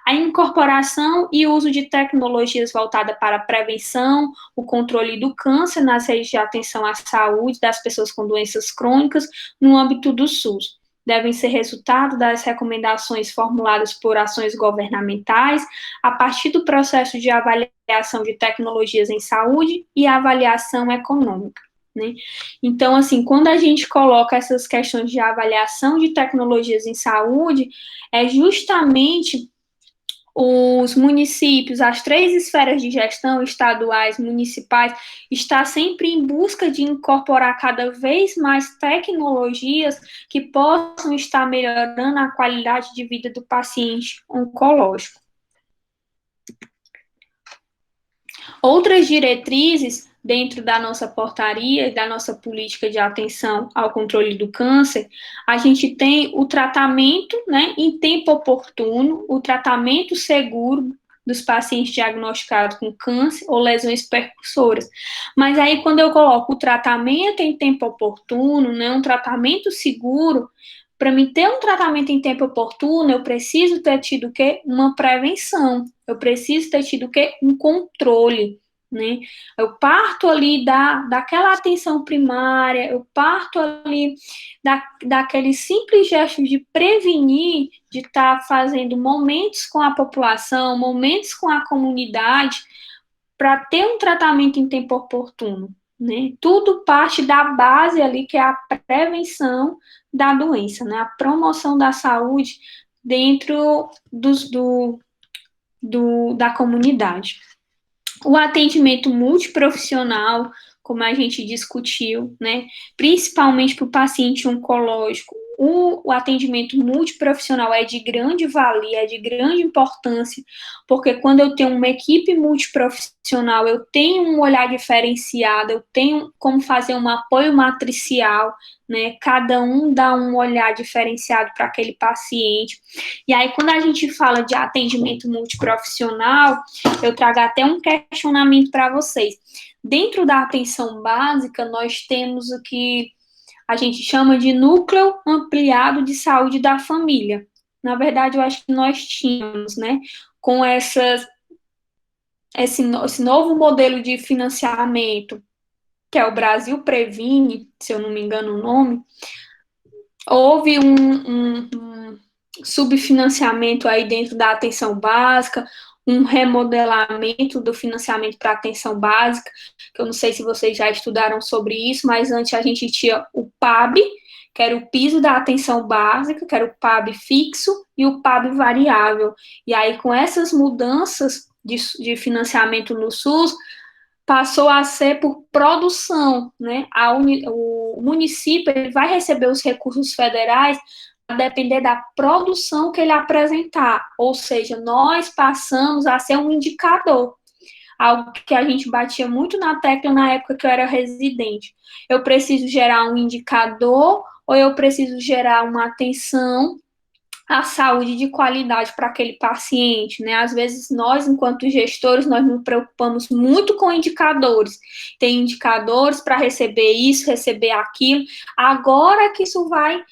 A incorporação e uso de tecnologias voltadas para a prevenção, o controle do câncer nas redes de atenção à saúde das pessoas com doenças crônicas no âmbito do SUS. Devem ser resultado das recomendações formuladas por ações governamentais a partir do processo de avaliação de tecnologias em saúde e avaliação econômica, né? Então, assim, quando a gente coloca essas questões de avaliação de tecnologias em saúde, é justamente os municípios, as 3 esferas de gestão, estaduais, municipais, está sempre em busca de incorporar cada vez mais tecnologias que possam estar melhorando a qualidade de vida do paciente oncológico. Outras diretrizes dentro da nossa portaria e da nossa política de atenção ao controle do câncer, a gente tem o tratamento, né, em tempo oportuno, o tratamento seguro dos pacientes diagnosticados com câncer ou lesões percussoras. Mas aí, quando eu coloco o tratamento em tempo oportuno, né, um tratamento seguro, para mim ter um tratamento em tempo oportuno, eu preciso ter tido o quê? Uma prevenção. Eu preciso ter tido o quê? Um controle, né? Eu parto ali daquela atenção primária, eu parto ali daqueles simples gestos de prevenir, de estar fazendo momentos com a população, momentos com a comunidade, para ter um tratamento em tempo oportuno, né? Tudo parte da base ali, que é a prevenção da doença, né? A promoção da saúde dentro da comunidade. O atendimento multiprofissional, como a gente discutiu, né? Principalmente para o paciente oncológico, o atendimento multiprofissional é de grande valia, é de grande importância, porque quando eu tenho uma equipe multiprofissional, eu tenho um olhar diferenciado, eu tenho como fazer um apoio matricial, né? Cada um dá um olhar diferenciado para aquele paciente. E aí, quando a gente fala de atendimento multiprofissional, eu trago até um questionamento para vocês. Dentro da atenção básica, nós temos o que a gente chama de núcleo ampliado de saúde da família. Na verdade, eu acho que nós tínhamos, né, com esse novo modelo de financiamento, que é o Brasil Previne, se eu não me engano o nome, houve um subfinanciamento aí dentro da atenção básica, um remodelamento do financiamento para atenção básica, que eu não sei se vocês já estudaram sobre isso, mas antes a gente tinha o PAB, que era o piso da atenção básica, que era o PAB fixo, e o PAB variável. E aí, com essas mudanças de financiamento no SUS, passou a ser por produção, né? O município ele vai receber os recursos federais a depender da produção que ele apresentar, ou seja, nós passamos a ser um indicador, algo que a gente batia muito na tecla na época que eu era residente. Eu preciso gerar um indicador ou eu preciso gerar uma atenção à saúde de qualidade para aquele paciente, né? Às vezes nós, enquanto gestores, nós nos preocupamos muito com indicadores. Tem indicadores para receber isso, receber aquilo. Agora que isso vai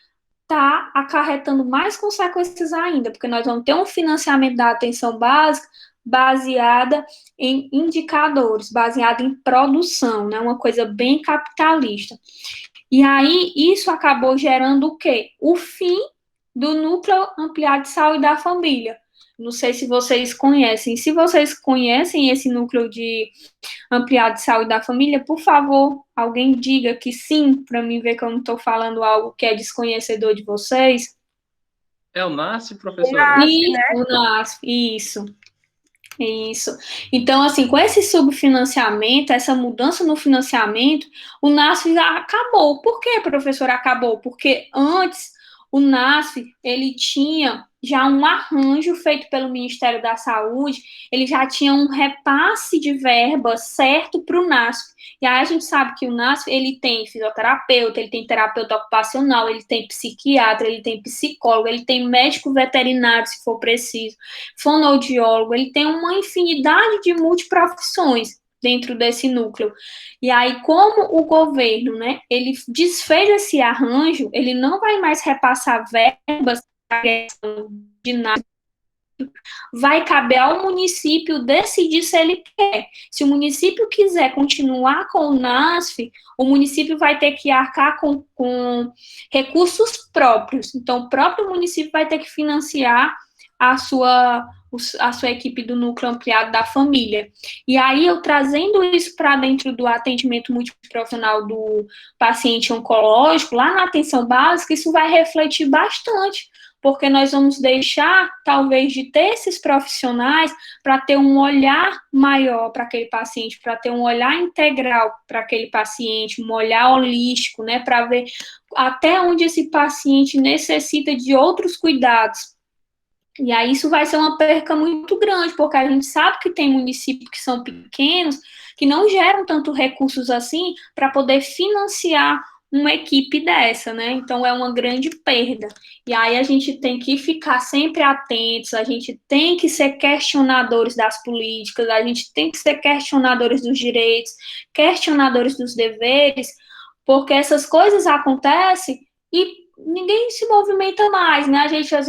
está acarretando mais consequências ainda, porque nós vamos ter um financiamento da atenção básica baseada em indicadores, baseada em produção, né? Uma coisa bem capitalista. E aí, isso acabou gerando o quê? O fim do núcleo ampliado de saúde da família. Não sei se vocês conhecem. Se vocês conhecem esse núcleo de ampliado de saúde da família, por favor, alguém diga que sim, para mim ver que eu não estou falando algo que é desconhecedor de vocês. É o NASF, professora? NASF, né? O NASF, isso. Isso. Então, assim, com esse subfinanciamento, essa mudança no financiamento, o NASF já acabou. Por que, professor, acabou? Porque antes o NASF, ele tinha já um arranjo feito pelo Ministério da Saúde, ele já tinha um repasse de verba certo para o NASF. E aí a gente sabe que o NASF, ele tem fisioterapeuta, ele tem terapeuta ocupacional, ele tem psiquiatra, ele tem psicólogo, ele tem médico veterinário, se for preciso, fonoaudiólogo, ele tem uma infinidade de multiprofissões dentro desse núcleo. E aí, como o governo, né, ele desfez esse arranjo, ele não vai mais repassar verbas de nada, vai caber ao município decidir se ele quer. Se o município quiser continuar com o NASF, o município vai ter que arcar com recursos próprios. Então, o próprio município vai ter que financiar a sua equipe do núcleo ampliado da família. E aí, eu trazendo isso para dentro do atendimento multiprofissional do paciente oncológico, lá na atenção básica, isso vai refletir bastante, porque nós vamos deixar, talvez, de ter esses profissionais para ter um olhar maior para aquele paciente, para ter um olhar integral para aquele paciente, um olhar holístico, né, para ver até onde esse paciente necessita de outros cuidados. E aí isso vai ser uma perca muito grande, porque a gente sabe que tem municípios que são pequenos, que não geram tanto recursos assim para poder financiar uma equipe dessa, né? Então é uma grande perda. E aí a gente tem que ficar sempre atentos, a gente tem que ser questionadores das políticas, a gente tem que ser questionadores dos direitos, questionadores dos deveres, porque essas coisas acontecem e ninguém se movimenta mais, né? A gente, às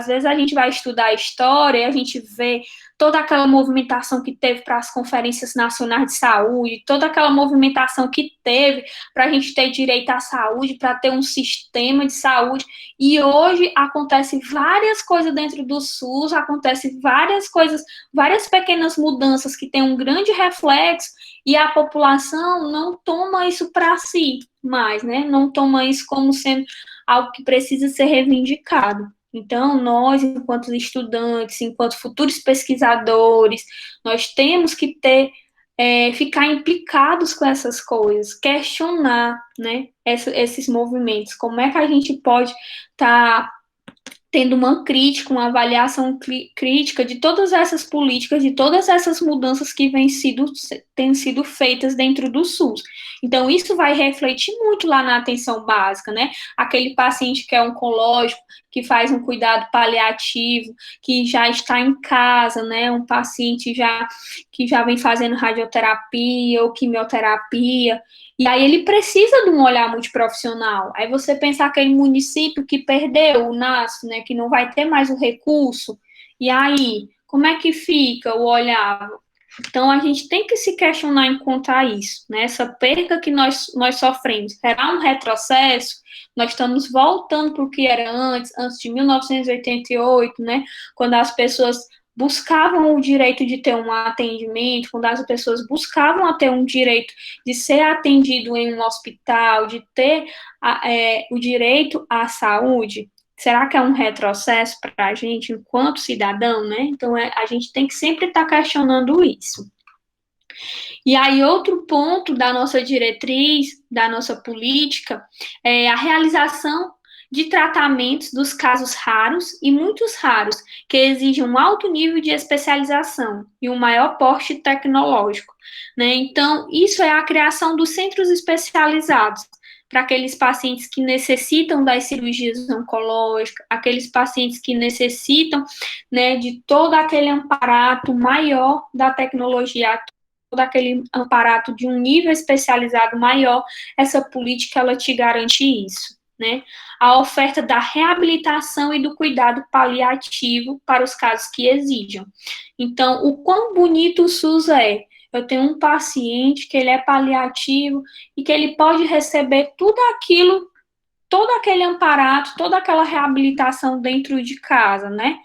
vezes a gente vai estudar história e a gente vê toda aquela movimentação que teve para as conferências nacionais de saúde, toda aquela movimentação que teve para a gente ter direito à saúde, para ter um sistema de saúde, e hoje acontece várias coisas dentro do SUS, acontece várias coisas, várias pequenas mudanças que têm um grande reflexo, e a população não toma isso para si mais, né? Não toma isso como sendo algo que precisa ser reivindicado. Então, nós, enquanto estudantes, enquanto futuros pesquisadores, nós temos que ficar implicados com essas coisas, questionar, né, esses movimentos. Como é que a gente pode estar tendo uma crítica, uma avaliação crítica de todas essas políticas, de todas essas mudanças que têm sido feitas dentro do SUS. Então, isso vai refletir muito lá na atenção básica, né? Aquele paciente que é oncológico, que faz um cuidado paliativo, que já está em casa, né? Um paciente que já vem fazendo radioterapia ou quimioterapia, e aí ele precisa de um olhar multiprofissional. Aí você pensar aquele município que perdeu o NASF, né, que não vai ter mais o recurso, e aí, como é que fica o olhar? Então, a gente tem que se questionar enquanto a isso, né? Essa perca que nós sofremos, será um retrocesso? Nós estamos voltando para o que era antes de 1988, né? Quando as pessoas buscavam o direito de ter um atendimento, quando as pessoas buscavam ter um direito de ser atendido em um hospital, de ter o direito à saúde. Será que é um retrocesso para a gente enquanto cidadão, né? Então, a gente tem que sempre estar questionando isso. E aí, outro ponto da nossa diretriz, da nossa política, é a realização de tratamentos dos casos raros e muitos raros, que exigem um alto nível de especialização e um maior porte tecnológico, né? Então, isso é a criação dos centros especializados, para aqueles pacientes que necessitam das cirurgias oncológicas, aqueles pacientes que necessitam, né, de todo aquele aparato maior da tecnologia, todo aquele aparato de um nível especializado maior, essa política, ela te garante isso, né? A oferta da reabilitação e do cuidado paliativo para os casos que exijam. Então, o quão bonito o SUS é. Eu tenho um paciente que ele é paliativo e que ele pode receber tudo aquilo, todo aquele aparato, toda aquela reabilitação dentro de casa, né?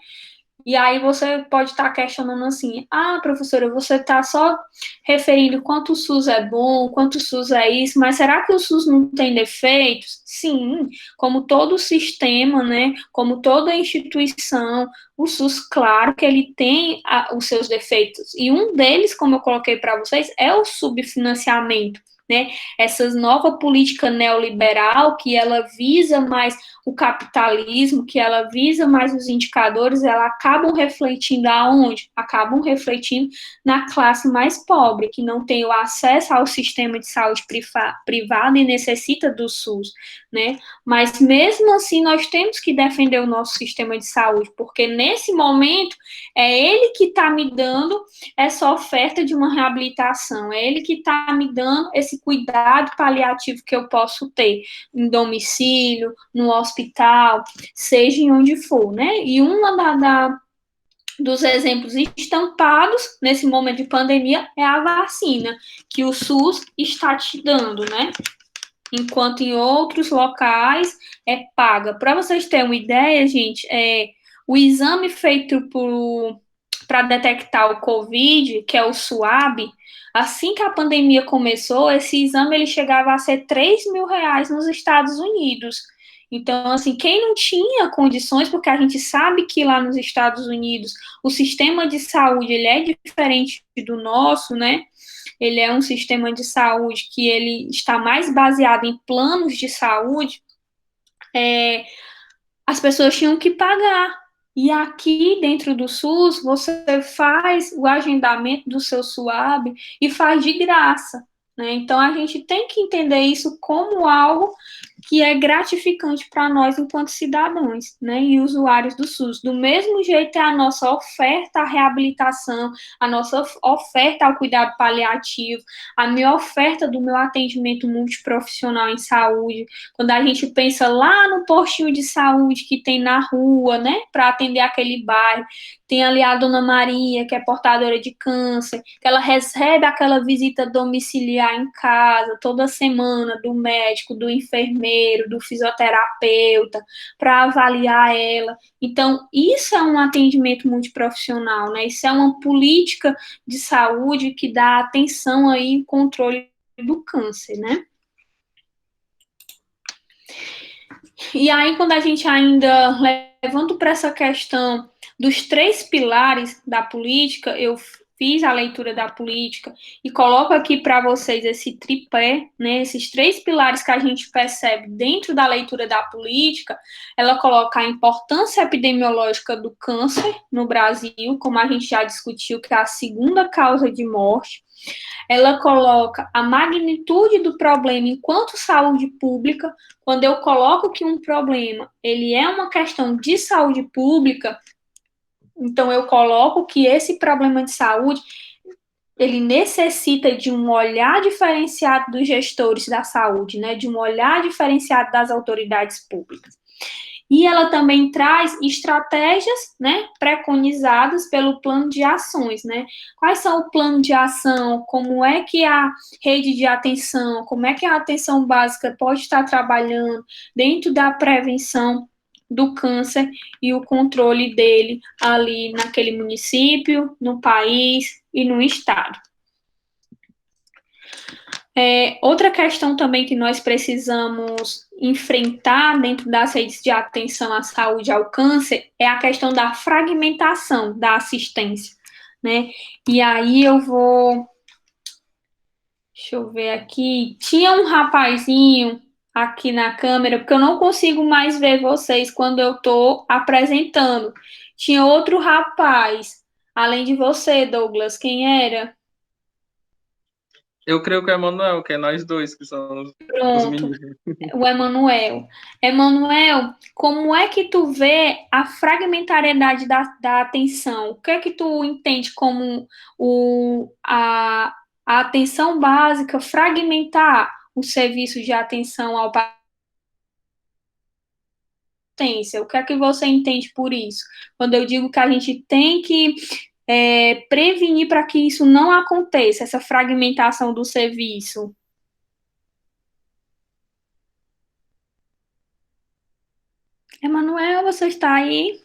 E aí você pode estar questionando assim, ah, professora, você está só referindo quanto o SUS é bom, quanto o SUS é isso, mas será que o SUS não tem defeitos? Sim, como todo sistema, né, como toda instituição, o SUS, claro que ele tem os seus defeitos. E um deles, como eu coloquei para vocês, é o subfinanciamento. Né, essa nova política neoliberal que ela visa mais o capitalismo, que ela visa mais os indicadores, ela acabam refletindo aonde? Acabam refletindo na classe mais pobre, que não tem o acesso ao sistema de saúde privado e necessita do SUS, né? Mas mesmo assim nós temos que defender o nosso sistema de saúde, porque nesse momento é ele que está me dando essa oferta de uma reabilitação, é ele que está me dando esse cuidado paliativo que eu posso ter em domicílio, no hospital, seja em onde for, né? E uma dos exemplos estampados nesse momento de pandemia é a vacina que o SUS está te dando, né? Enquanto em outros locais é paga. Para vocês terem uma ideia, gente, o exame feito para detectar o COVID, que é o SUAB, assim que a pandemia começou, esse exame ele chegava a ser R$ 3.000 nos Estados Unidos. Então, assim, quem não tinha condições, porque a gente sabe que lá nos Estados Unidos o sistema de saúde ele é diferente do nosso, né? Ele é um sistema de saúde que ele está mais baseado em planos de saúde, as pessoas tinham que pagar. E aqui dentro do SUS, você faz o agendamento do seu SUAB e faz de graça. Né? Então, a gente tem que entender isso como algo que é gratificante para nós enquanto cidadãos, né, e usuários do SUS. Do mesmo jeito é a nossa oferta à reabilitação, a nossa oferta ao cuidado paliativo, a minha oferta do meu atendimento multiprofissional em saúde. Quando a gente pensa lá no postinho de saúde que tem na rua, né, para atender aquele bairro, tem ali a Dona Maria, que é portadora de câncer, que ela recebe aquela visita domiciliar em casa toda semana do médico, do enfermeiro, do fisioterapeuta, para avaliar ela. Então, isso é um atendimento multiprofissional, né? Isso é uma política de saúde que dá atenção aí em controle do câncer, né? E aí, quando a gente ainda levando para essa questão dos 3 pilares da política, eu fiz a leitura da política e coloco aqui para vocês esse tripé, né, esses 3 pilares que a gente percebe dentro da leitura da política. Ela coloca a importância epidemiológica do câncer no Brasil, como a gente já discutiu, que é a segunda causa de morte. Ela coloca a magnitude do problema enquanto saúde pública. Quando eu coloco que um problema ele é uma questão de saúde pública, então eu coloco que esse problema de saúde ele necessita de um olhar diferenciado dos gestores da saúde, né, de um olhar diferenciado das autoridades públicas. E ela também traz estratégias, né, preconizadas pelo plano de ações, né? Quais são o plano de ação? Como é que a rede de atenção, como é que a atenção básica pode estar trabalhando dentro da prevenção do câncer e o controle dele ali naquele município, no país e no estado. Outra questão também que nós precisamos enfrentar dentro das redes de atenção à saúde e ao câncer é a questão da fragmentação da assistência, né? E aí deixa eu ver aqui, tinha um rapazinho aqui na câmera, porque eu não consigo mais ver vocês quando eu estou apresentando. Tinha outro rapaz, além de você, Douglas, quem era? Eu creio que é Emanuel, que é nós dois, que somos os Pronto. meninos. O Emanuel. Emanuel, como é que tu vê a fragmentariedade da atenção? O que é que tu entende como a atenção básica fragmentar o serviço de atenção ao paciente? O que é que você entende por isso? Quando eu digo que a gente tem que prevenir para que isso não aconteça, essa fragmentação do serviço. Emanuel, você está aí?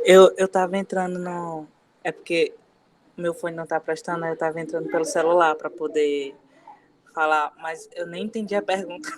Eu tava entrando no... É porque meu fone não tá prestando, aí eu tava entrando pelo celular para poder falar, mas eu nem entendi a pergunta.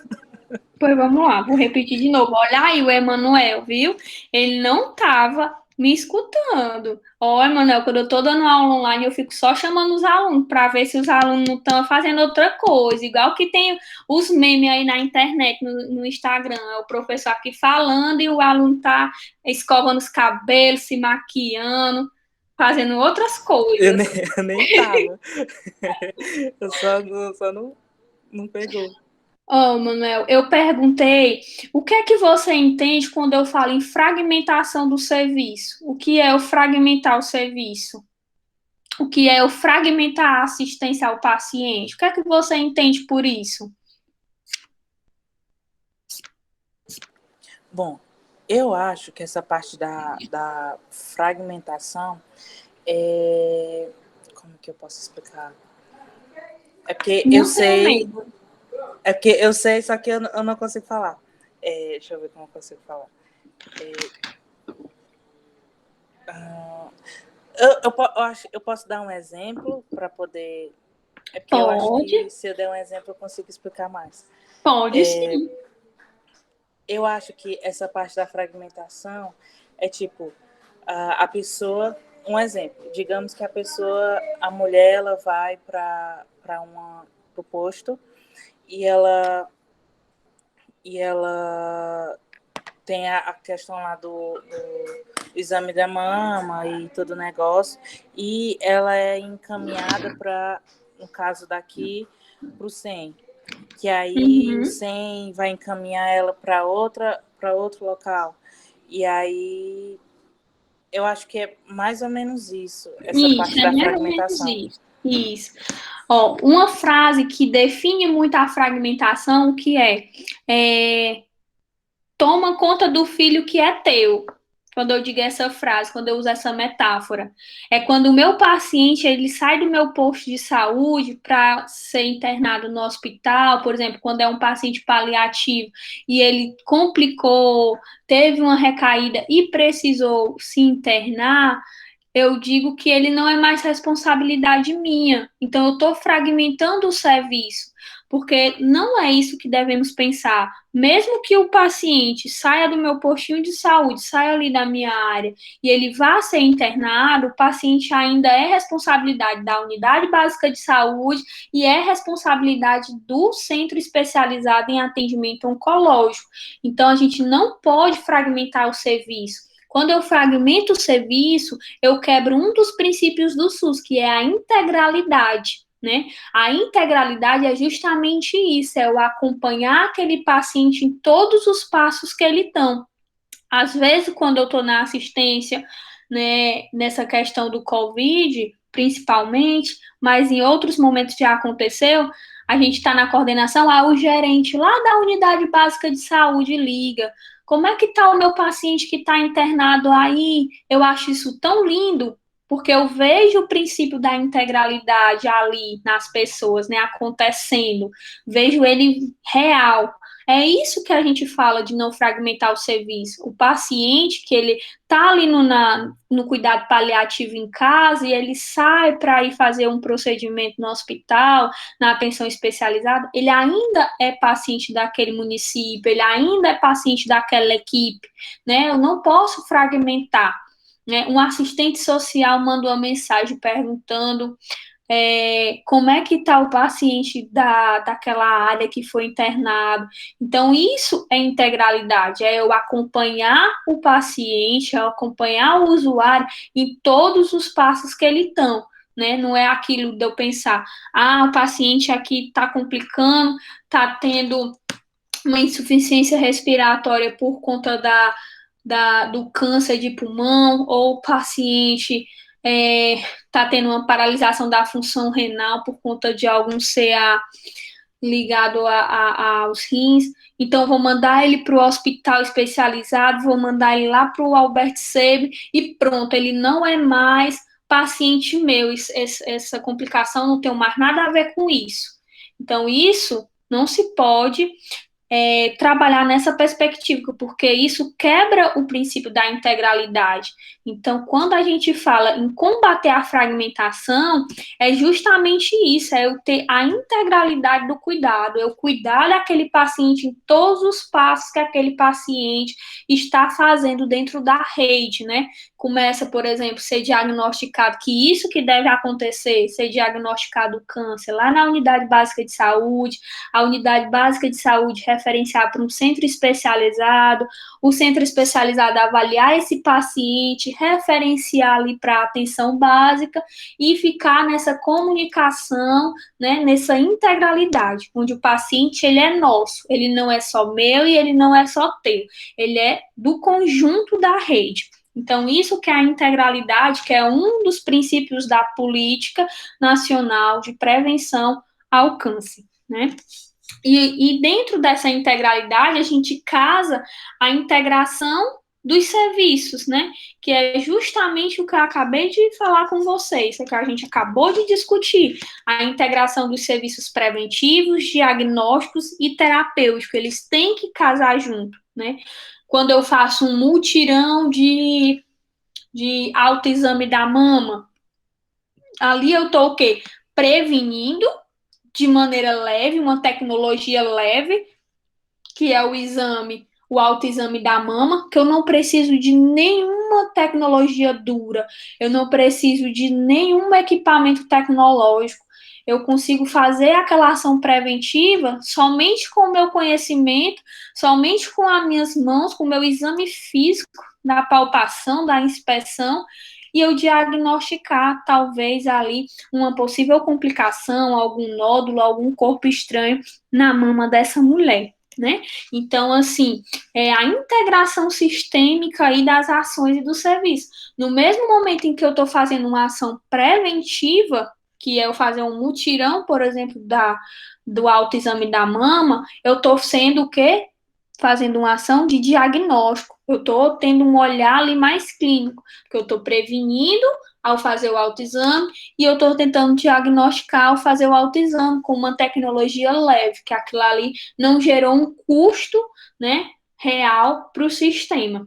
Pois vamos lá, vou repetir de novo. Olha aí o Emanuel, viu? Ele não estava me escutando. Ó, Emanuel, quando eu tô dando aula online, eu fico só chamando os alunos para ver se os alunos não estão fazendo outra coisa. Igual que tem os memes aí na internet, no Instagram. É o professor aqui falando e o aluno tá escovando os cabelos, se maquiando, fazendo outras Eu coisas. nem, eu nem tava. Eu só não pegou. Oh, Manuel, eu perguntei o que é que você entende quando eu falo em fragmentação do serviço? O que é o fragmentar o serviço? O que é o fragmentar a assistência ao paciente? O que é que você entende por isso? Bom, eu acho que essa parte da fragmentação é... Como que eu posso explicar? É porque eu Não tenho sei... medo. É porque eu sei, só que eu não consigo falar. Deixa eu ver como eu consigo falar. Eu posso dar um exemplo para poder... É porque eu acho Pode, que se eu der um exemplo eu consigo explicar mais. pode sim. Eu acho que essa parte da fragmentação é tipo, a pessoa... Um exemplo, digamos que a mulher, ela vai para o posto e ela tem a questão lá do exame da mama e todo o negócio, e ela é encaminhada para, no caso daqui, para o SEM, que aí o Uhum. SEM vai encaminhar ela para outro local. E aí eu acho que é mais ou menos isso, essa Isso, parte é da mais ou menos fragmentação. isso. Isso. Ó, uma frase que define muito a fragmentação, que é toma conta do filho que é teu. Quando eu digo essa frase, quando eu uso essa metáfora, é quando o meu paciente ele sai do meu posto de saúde para ser internado no hospital, por exemplo, quando é um paciente paliativo e ele complicou, teve uma recaída e precisou se internar, eu digo que ele não é mais responsabilidade minha. Então, eu estou fragmentando o serviço, porque não é isso que devemos pensar. Mesmo que o paciente saia do meu postinho de saúde, saia ali da minha área, e ele vá ser internado, o paciente ainda é responsabilidade da unidade básica de saúde e é responsabilidade do centro especializado em atendimento oncológico. Então, a gente não pode fragmentar o serviço. Quando eu fragmento o serviço, eu quebro um dos princípios do SUS, que é a integralidade, né? A integralidade é justamente isso, é eu acompanhar aquele paciente em todos os passos que ele estão. Às vezes, quando eu estou na assistência, né, nessa questão do Covid, principalmente, mas em outros momentos já aconteceu, a gente está na coordenação, o gerente lá da unidade básica de saúde liga. Como é que está o meu paciente que está internado aí? Eu acho isso tão lindo, porque eu vejo o princípio da integralidade ali nas pessoas, né, acontecendo. Vejo ele real. É isso que a gente fala de não fragmentar o serviço. O paciente que ele está ali no cuidado paliativo em casa e ele sai para ir fazer um procedimento no hospital, na atenção especializada, ele ainda é paciente daquele município, ele ainda é paciente daquela equipe, né? Eu não posso fragmentar. Né? Um assistente social manda uma mensagem perguntando como é que está o paciente daquela área que foi internado. Então, isso é integralidade, é eu acompanhar o paciente, é eu acompanhar o usuário em todos os passos que ele estão. Né? Não é aquilo de eu pensar, o paciente aqui está complicando, está tendo uma insuficiência respiratória por conta do câncer de pulmão, ou o paciente está tendo uma paralisação da função renal por conta de algum CA ligado aos rins. Então, vou mandar ele para o hospital especializado, vou mandar ele lá para o Albert Seib e pronto, ele não é mais paciente meu. Essa complicação não tem mais nada a ver com isso. Então, isso não se pode. trabalhar nessa perspectiva, porque isso quebra o princípio da integralidade. Então, quando a gente fala em combater a fragmentação, é justamente isso, é eu ter a integralidade do cuidado, eu cuidar daquele paciente em todos os passos que aquele paciente está fazendo dentro da rede, né? Começa, por exemplo, ser diagnosticado que isso que deve acontecer, ser diagnosticado o câncer lá na unidade básica de saúde, a unidade básica de saúde referenciar para um centro especializado, o centro especializado avaliar esse paciente, referenciar ali para a atenção básica e ficar nessa comunicação, né, nessa integralidade, onde o paciente ele é nosso, ele não é só meu e ele não é só teu, ele é do conjunto da rede. Então, isso que é a integralidade, que é um dos princípios da política nacional de prevenção ao câncer, né? E dentro dessa integralidade, a gente casa a integração dos serviços, né? Que é justamente o que eu acabei de falar com vocês, que a gente acabou de discutir, a integração dos serviços preventivos, diagnósticos e terapêuticos, eles têm que casar junto, né? Quando eu faço um mutirão de autoexame da mama, ali eu estou o quê? Prevenindo de maneira leve, uma tecnologia leve, que é o autoexame da mama, que eu não preciso de nenhuma tecnologia dura, eu não preciso de nenhum equipamento tecnológico, eu consigo fazer aquela ação preventiva somente com o meu conhecimento, somente com as minhas mãos, com o meu exame físico, da palpação, da inspeção, e eu diagnosticar, talvez, ali, uma possível complicação, algum nódulo, algum corpo estranho na mama dessa mulher, né? Então, assim, a integração sistêmica aí das ações e do serviço. No mesmo momento em que eu estou fazendo uma ação preventiva, que é eu fazer um mutirão, por exemplo, do autoexame da mama, eu estou sendo o quê? Fazendo uma ação de diagnóstico. Eu estou tendo um olhar ali mais clínico, porque eu estou prevenindo ao fazer o autoexame e eu estou tentando diagnosticar ao fazer o autoexame com uma tecnologia leve, que aquilo ali não gerou um custo, né, real para o sistema.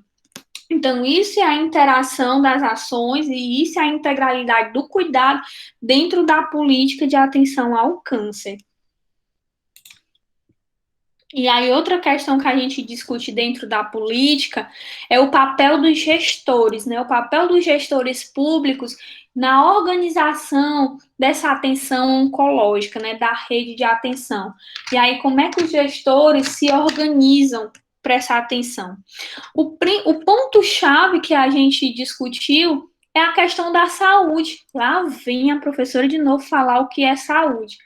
Então, isso é a interação das ações e isso é a integralidade do cuidado dentro da política de atenção ao câncer. E aí, outra questão que a gente discute dentro da política é o papel dos gestores, né? O papel dos gestores públicos na organização dessa atenção oncológica, né? Da rede de atenção. E aí, como é que os gestores se organizam para essa atenção? O ponto-chave que a gente discutiu é a questão da saúde. Lá vem a professora de novo falar o que é saúde.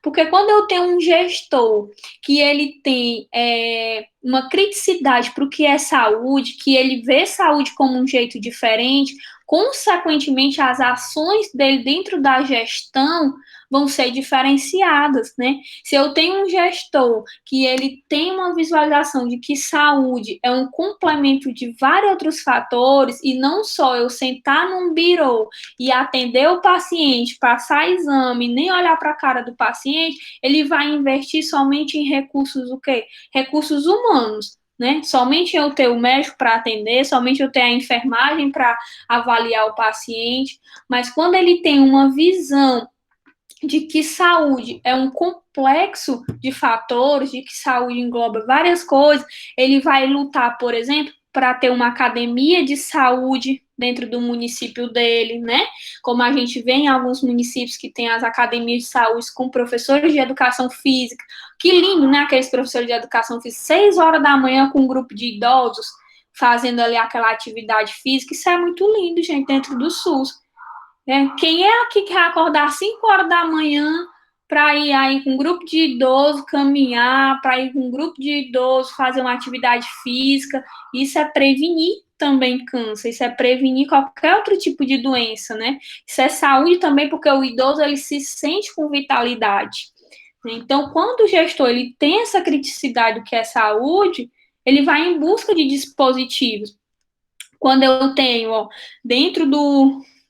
Porque quando eu tenho um gestor que ele tem uma criticidade para o que é saúde, que ele vê saúde como um jeito diferente, consequentemente as ações dele dentro da gestão vão ser diferenciadas, né? Se eu tenho um gestor que ele tem uma visualização de que saúde é um complemento de vários outros fatores e não só eu sentar num birô e atender o paciente, passar exame, nem olhar para a cara do paciente, ele vai investir somente em recursos o quê? Recursos humanos, né? Somente eu ter o médico para atender, somente eu ter a enfermagem para avaliar o paciente, mas quando ele tem uma visão de que saúde é um complexo de fatores, de que saúde engloba várias coisas, ele vai lutar, por exemplo, para ter uma academia de saúde dentro do município dele, né? Como a gente vê em alguns municípios que tem as academias de saúde com professores de educação física. Que lindo, né? Aqueles professores de educação física, 6 horas da manhã com um grupo de idosos, fazendo ali aquela atividade física. Isso é muito lindo, gente, dentro do SUS. Quem é aqui que vai acordar às 5 horas da manhã para ir aí com um grupo de idosos caminhar, para ir com um grupo de idosos fazer uma atividade física? Isso é prevenir também câncer, isso é prevenir qualquer outro tipo de doença, né? Isso é saúde também, porque o idoso ele se sente com vitalidade. Então, quando o gestor ele tem essa criticidade do que é saúde, ele vai em busca de dispositivos. Quando eu tenho, dentro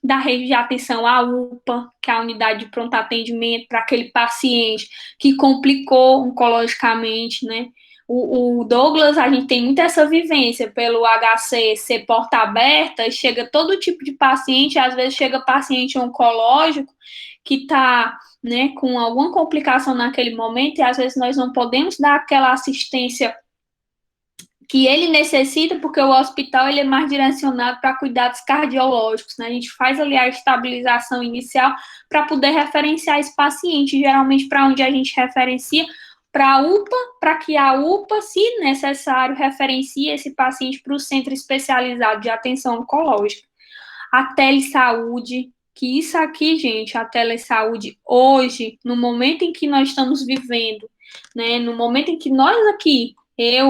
da rede de atenção, a UPA, que é a unidade de pronto atendimento para aquele paciente que complicou oncologicamente, né? o Douglas, a gente tem muito essa vivência pelo HC ser porta aberta, chega todo tipo de paciente, às vezes chega paciente oncológico que está, né, com alguma complicação naquele momento, e às vezes nós não podemos dar aquela assistência que ele necessita, porque o hospital ele é mais direcionado para cuidados cardiológicos, né? A gente faz ali a estabilização inicial para poder referenciar esse paciente, geralmente para onde a gente referencia, para a UPA, para que a UPA, se necessário, referencie esse paciente para o centro especializado de atenção oncológica. A telesaúde, que isso aqui, gente, a telesaúde hoje, no momento em que nós estamos vivendo, né, no momento em que nós aqui,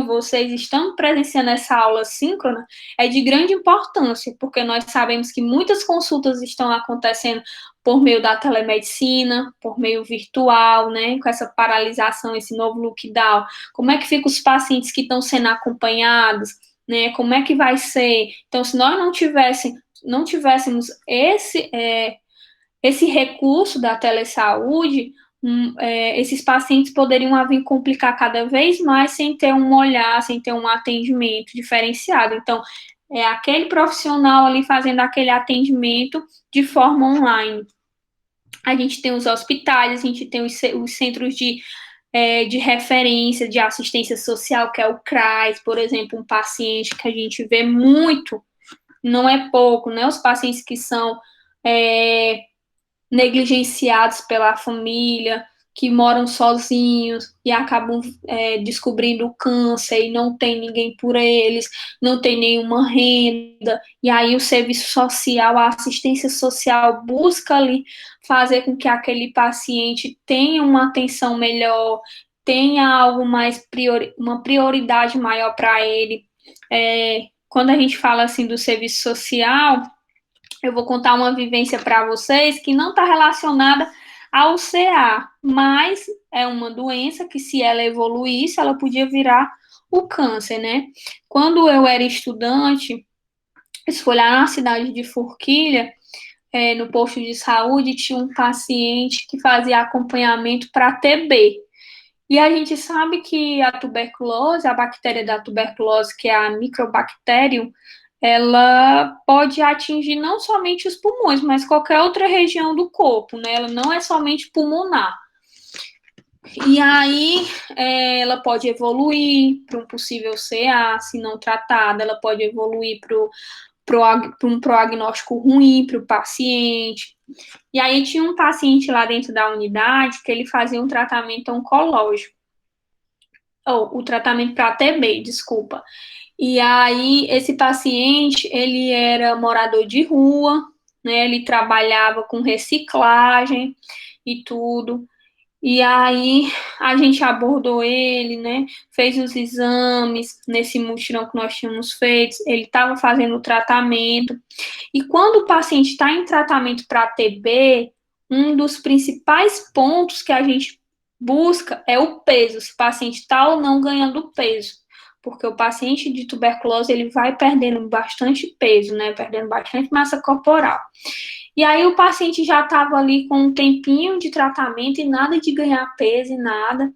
vocês estamos presenciando essa aula síncrona, é de grande importância, porque nós sabemos que muitas consultas estão acontecendo por meio da telemedicina, por meio virtual, né, com essa paralisação, esse novo lockdown. Como é que ficam os pacientes que estão sendo acompanhados, né, como é que vai ser? Então, se nós não tivéssemos esse recurso da telesaúde, esses pacientes poderiam vir complicar cada vez mais sem ter um olhar, sem ter um atendimento diferenciado. Então, é aquele profissional ali fazendo aquele atendimento de forma online. A gente tem os hospitais, a gente tem os centros de referência, de assistência social, que é o CRAS, por exemplo, um paciente que a gente vê muito, não é pouco, né? Os pacientes que são negligenciados pela família, que moram sozinhos e acabam descobrindo o câncer e não tem ninguém por eles, não tem nenhuma renda, e aí o serviço social, a assistência social busca ali fazer com que aquele paciente tenha uma atenção melhor, tenha algo mais, uma prioridade maior para ele. Quando a gente fala assim do serviço social, eu vou contar uma vivência para vocês que não está relacionada ao CA, mas é uma doença que, se ela evoluísse, ela podia virar o câncer, né? Quando eu era estudante, isso foi lá na cidade de Forquilha, no posto de saúde, tinha um paciente que fazia acompanhamento para TB. E a gente sabe que a tuberculose, a bactéria da tuberculose, que é a Mycobacterium, ela pode atingir não somente os pulmões, mas qualquer outra região do corpo, né? Ela não é somente pulmonar. E aí, ela pode evoluir para um possível CA, se não tratada, ela pode evoluir para um prognóstico ruim para o paciente. E aí tinha um paciente lá dentro da unidade que ele fazia um tratamento oncológico, ou o tratamento para TB, desculpa. E aí, esse paciente, ele era morador de rua, né? Ele trabalhava com reciclagem e tudo. E aí, a gente abordou ele, né? Fez os exames nesse mutirão que nós tínhamos feito. Ele estava fazendo o tratamento. E quando o paciente está em tratamento para TB, um dos principais pontos que a gente busca é o peso, se o paciente está ou não ganhando peso. Porque o paciente de tuberculose, ele vai perdendo bastante peso, né? Perdendo bastante massa corporal. E aí o paciente já estava ali com um tempinho de tratamento e nada de ganhar peso e nada.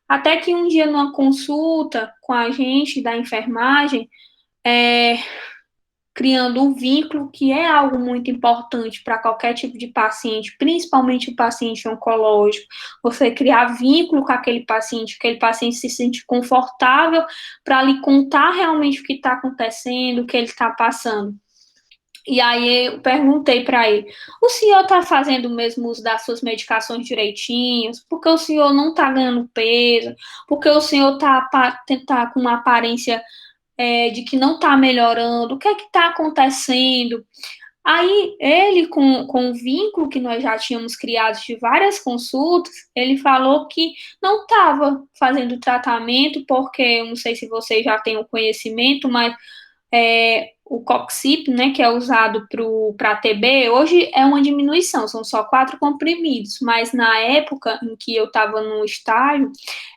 Até que um dia, numa consulta com a gente da enfermagem, criando um vínculo, que é algo muito importante para qualquer tipo de paciente, principalmente o paciente oncológico, você criar vínculo com aquele paciente se sente confortável para lhe contar realmente o que está acontecendo, o que ele está passando. E aí eu perguntei para ele, o senhor está fazendo o mesmo uso das suas medicações direitinho? Porque o senhor não está ganhando peso? Porque o senhor tá com uma aparência de que não está melhorando? O que é que está acontecendo? Aí ele, com o vínculo que nós já tínhamos criado de várias consultas, ele falou que não estava fazendo tratamento, porque, eu não sei se vocês já têm o conhecimento, mas o Coxip, né, que é usado para TB, hoje é uma diminuição, são só 4 comprimidos, mas na época em que eu estava no estágio,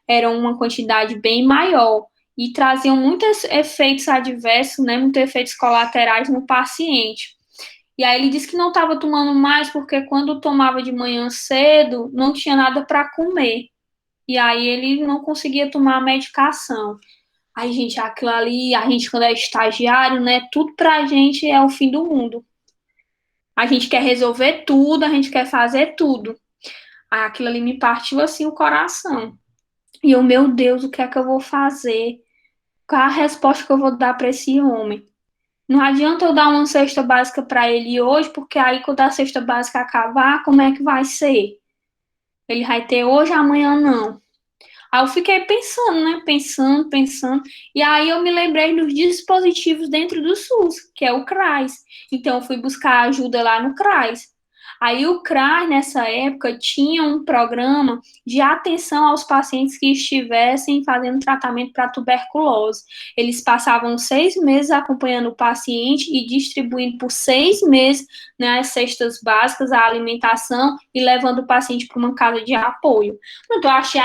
era uma quantidade bem maior, e traziam muitos efeitos adversos, né, muitos efeitos colaterais no paciente. E aí ele disse que não estava tomando mais, porque quando tomava de manhã cedo, não tinha nada para comer. e aí ele não conseguia tomar a medicação. Aí, gente, aquilo ali, a gente quando é estagiário, né, tudo pra gente é o fim do mundo. A gente quer resolver tudo, a gente quer fazer tudo. Aí aquilo ali me partiu assim o coração. E eu, meu Deus, o que é que eu vou fazer? Qual a resposta que eu vou dar para esse homem? Não adianta eu dar uma cesta básica para ele hoje, porque aí quando a cesta básica acabar, como é que vai ser? Ele vai ter hoje, amanhã não. Aí eu fiquei pensando, né? Pensando. E aí eu me lembrei dos dispositivos dentro do SUS, que é o CRAS. Então eu fui buscar ajuda lá no CRAS. Aí o CRAS, nessa época, tinha um programa de atenção aos pacientes que estivessem fazendo tratamento para tuberculose. Eles passavam 6 meses acompanhando o paciente e distribuindo por 6 meses, né, as cestas básicas, a alimentação e levando o paciente para uma casa de apoio. Então, eu achei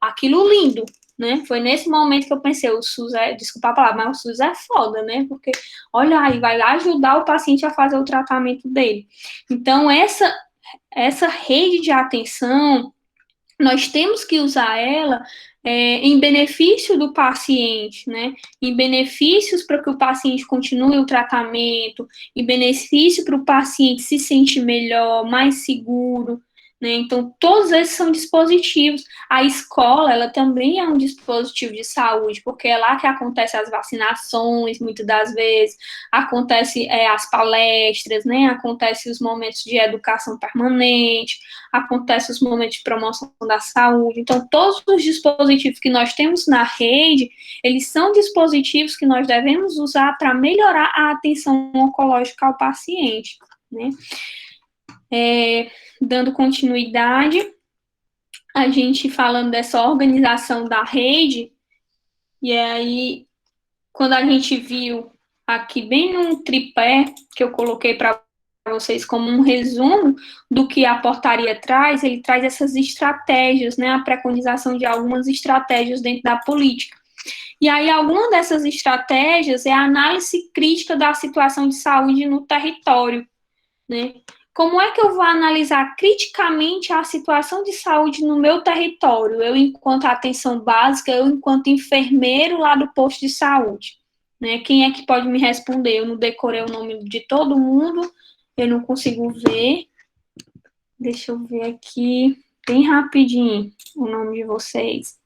aquilo lindo, né? Foi nesse momento que eu pensei, o SUS desculpa a palavra, mas o SUS é foda, né? Porque, olha aí, vai lá ajudar o paciente a fazer o tratamento dele. Então, essa rede de atenção, nós temos que usar ela em benefício do paciente, né? Em benefícios para que o paciente continue o tratamento, em benefício para o paciente se sentir melhor, mais seguro, né? Então, todos esses são dispositivos. A escola, ela também é um dispositivo de saúde, porque é lá que acontecem as vacinações, muitas das vezes, acontece as palestras, né? Acontece os momentos de educação permanente, acontece os momentos de promoção da saúde. Então, todos os dispositivos que nós temos na rede, eles são dispositivos que nós devemos usar para melhorar a atenção oncológica ao paciente, né? Dando continuidade, a gente falando dessa organização da rede, e aí, quando a gente viu aqui bem num tripé que eu coloquei para vocês como um resumo do que a portaria traz, ele traz essas estratégias, né, a preconização de algumas estratégias dentro da política. E aí, alguma dessas estratégias é a análise crítica da situação de saúde no território, né? Como é que eu vou analisar criticamente a situação de saúde no meu território? Eu, enquanto atenção básica, eu, enquanto enfermeiro lá do posto de saúde, né? Quem é que pode me responder? Eu não decorei o nome de todo mundo, eu não consigo ver. Deixa eu ver aqui, bem rapidinho, o nome de vocês.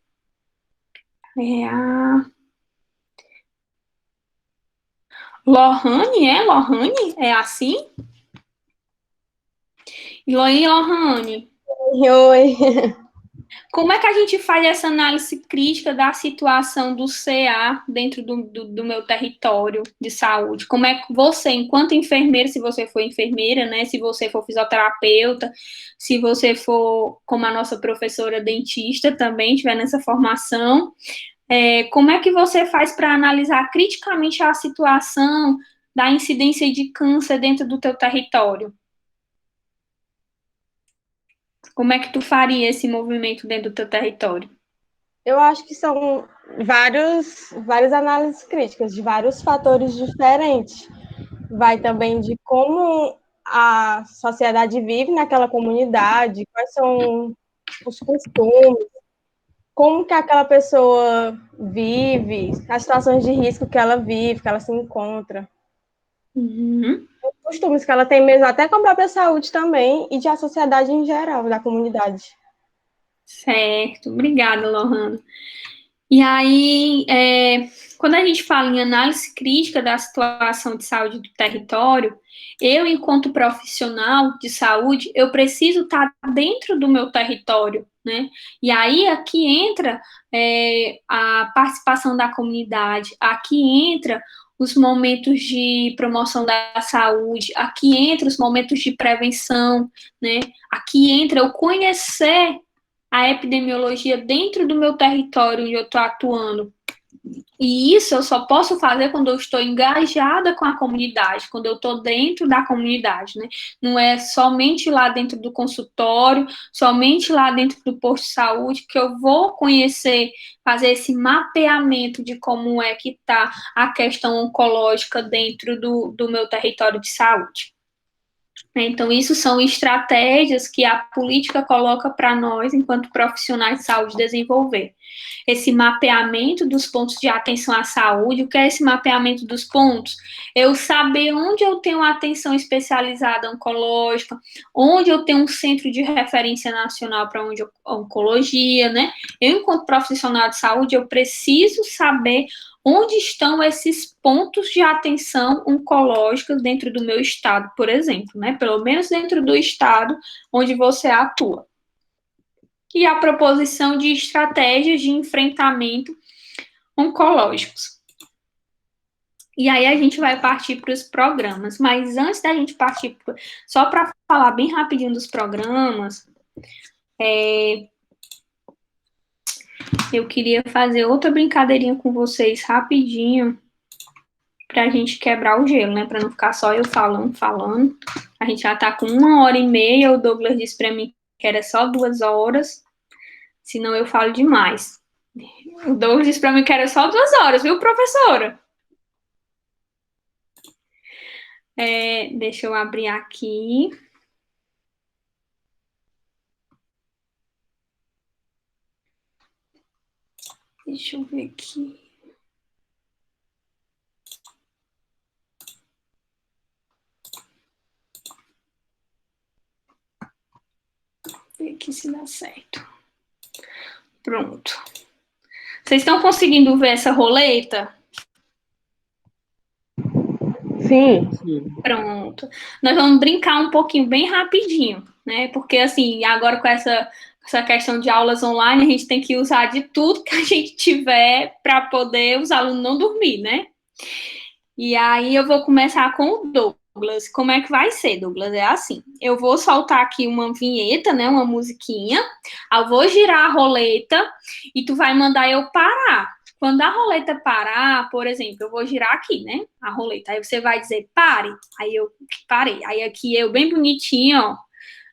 É a Lohane, é? Lohane? É assim? Lohane, Oi. como é que a gente faz essa análise crítica da situação do CA dentro do meu território de saúde? Como é que você, enquanto enfermeira, se você for enfermeira, né? Se você for fisioterapeuta, se você for, como a nossa professora dentista também, tiver nessa formação, como é que você faz para analisar criticamente a situação da incidência de câncer dentro do teu território? Como é que tu faria esse movimento dentro do teu território? Eu acho que são várias análises críticas de vários fatores diferentes. Vai também de como a sociedade vive naquela comunidade, quais são os costumes, como que aquela pessoa vive, as situações de risco que ela vive, que ela se encontra. Uhum. Os costumes que ela tem mesmo, até com a própria saúde também, e de a sociedade em geral, da comunidade. Certo, obrigada, Lohana. E aí, quando a gente fala em análise crítica da situação de saúde do território, eu, enquanto profissional de saúde, eu preciso estar dentro do meu território, né? E aí, aqui entra a participação da comunidade, aqui entra os momentos de promoção da saúde, aqui entra os momentos de prevenção, né? Aqui entra o conhecer a epidemiologia dentro do meu território onde eu estou atuando. E isso eu só posso fazer quando eu estou engajada com a comunidade, quando eu estou dentro da comunidade, né? Não é somente lá dentro do consultório, somente lá dentro do posto de saúde que eu vou conhecer, fazer esse mapeamento de como é que está a questão oncológica dentro do meu território de saúde. né? Então, isso são estratégias que a política coloca para nós, enquanto profissionais de saúde, desenvolver. Esse mapeamento dos pontos de atenção à saúde. O que é esse mapeamento dos pontos? Eu saber onde eu tenho atenção especializada oncológica, onde eu tenho um centro de referência nacional para oncologia, né? Eu, enquanto profissional de saúde, eu preciso saber onde estão esses pontos de atenção oncológica dentro do meu estado, por exemplo, né? Pelo menos dentro do estado onde você atua. E a proposição de estratégias de enfrentamento oncológicos. E aí a gente vai partir para os programas, mas antes da gente partir, só para falar bem rapidinho dos programas, eu queria fazer outra brincadeirinha com vocês rapidinho, para a gente quebrar o gelo, né? Para não ficar só eu falando. A gente já está com 1h30, o Douglas disse para mim que era só 2 horas, senão eu falo demais. O Douglas disse para mim que era só 2 horas, viu, professora? Deixa eu abrir aqui. Deixa eu ver aqui. Ver aqui se dá certo. Pronto. Vocês estão conseguindo ver essa roleta? Sim. Pronto. Nós vamos brincar um pouquinho, bem rapidinho, né? Porque, assim, agora com essa questão de aulas online, a gente tem que usar de tudo que a gente tiver para poder os alunos não dormir, né? E aí eu vou começar com o Douglas. Como é que vai ser, Douglas? É assim, eu vou soltar aqui uma vinheta, né? Uma musiquinha. Eu vou girar a roleta e tu vai mandar eu parar. Quando a roleta parar, por exemplo, eu vou girar aqui, né? A roleta. Aí você vai dizer pare. Aí eu parei. Aí aqui eu bem bonitinho, ó.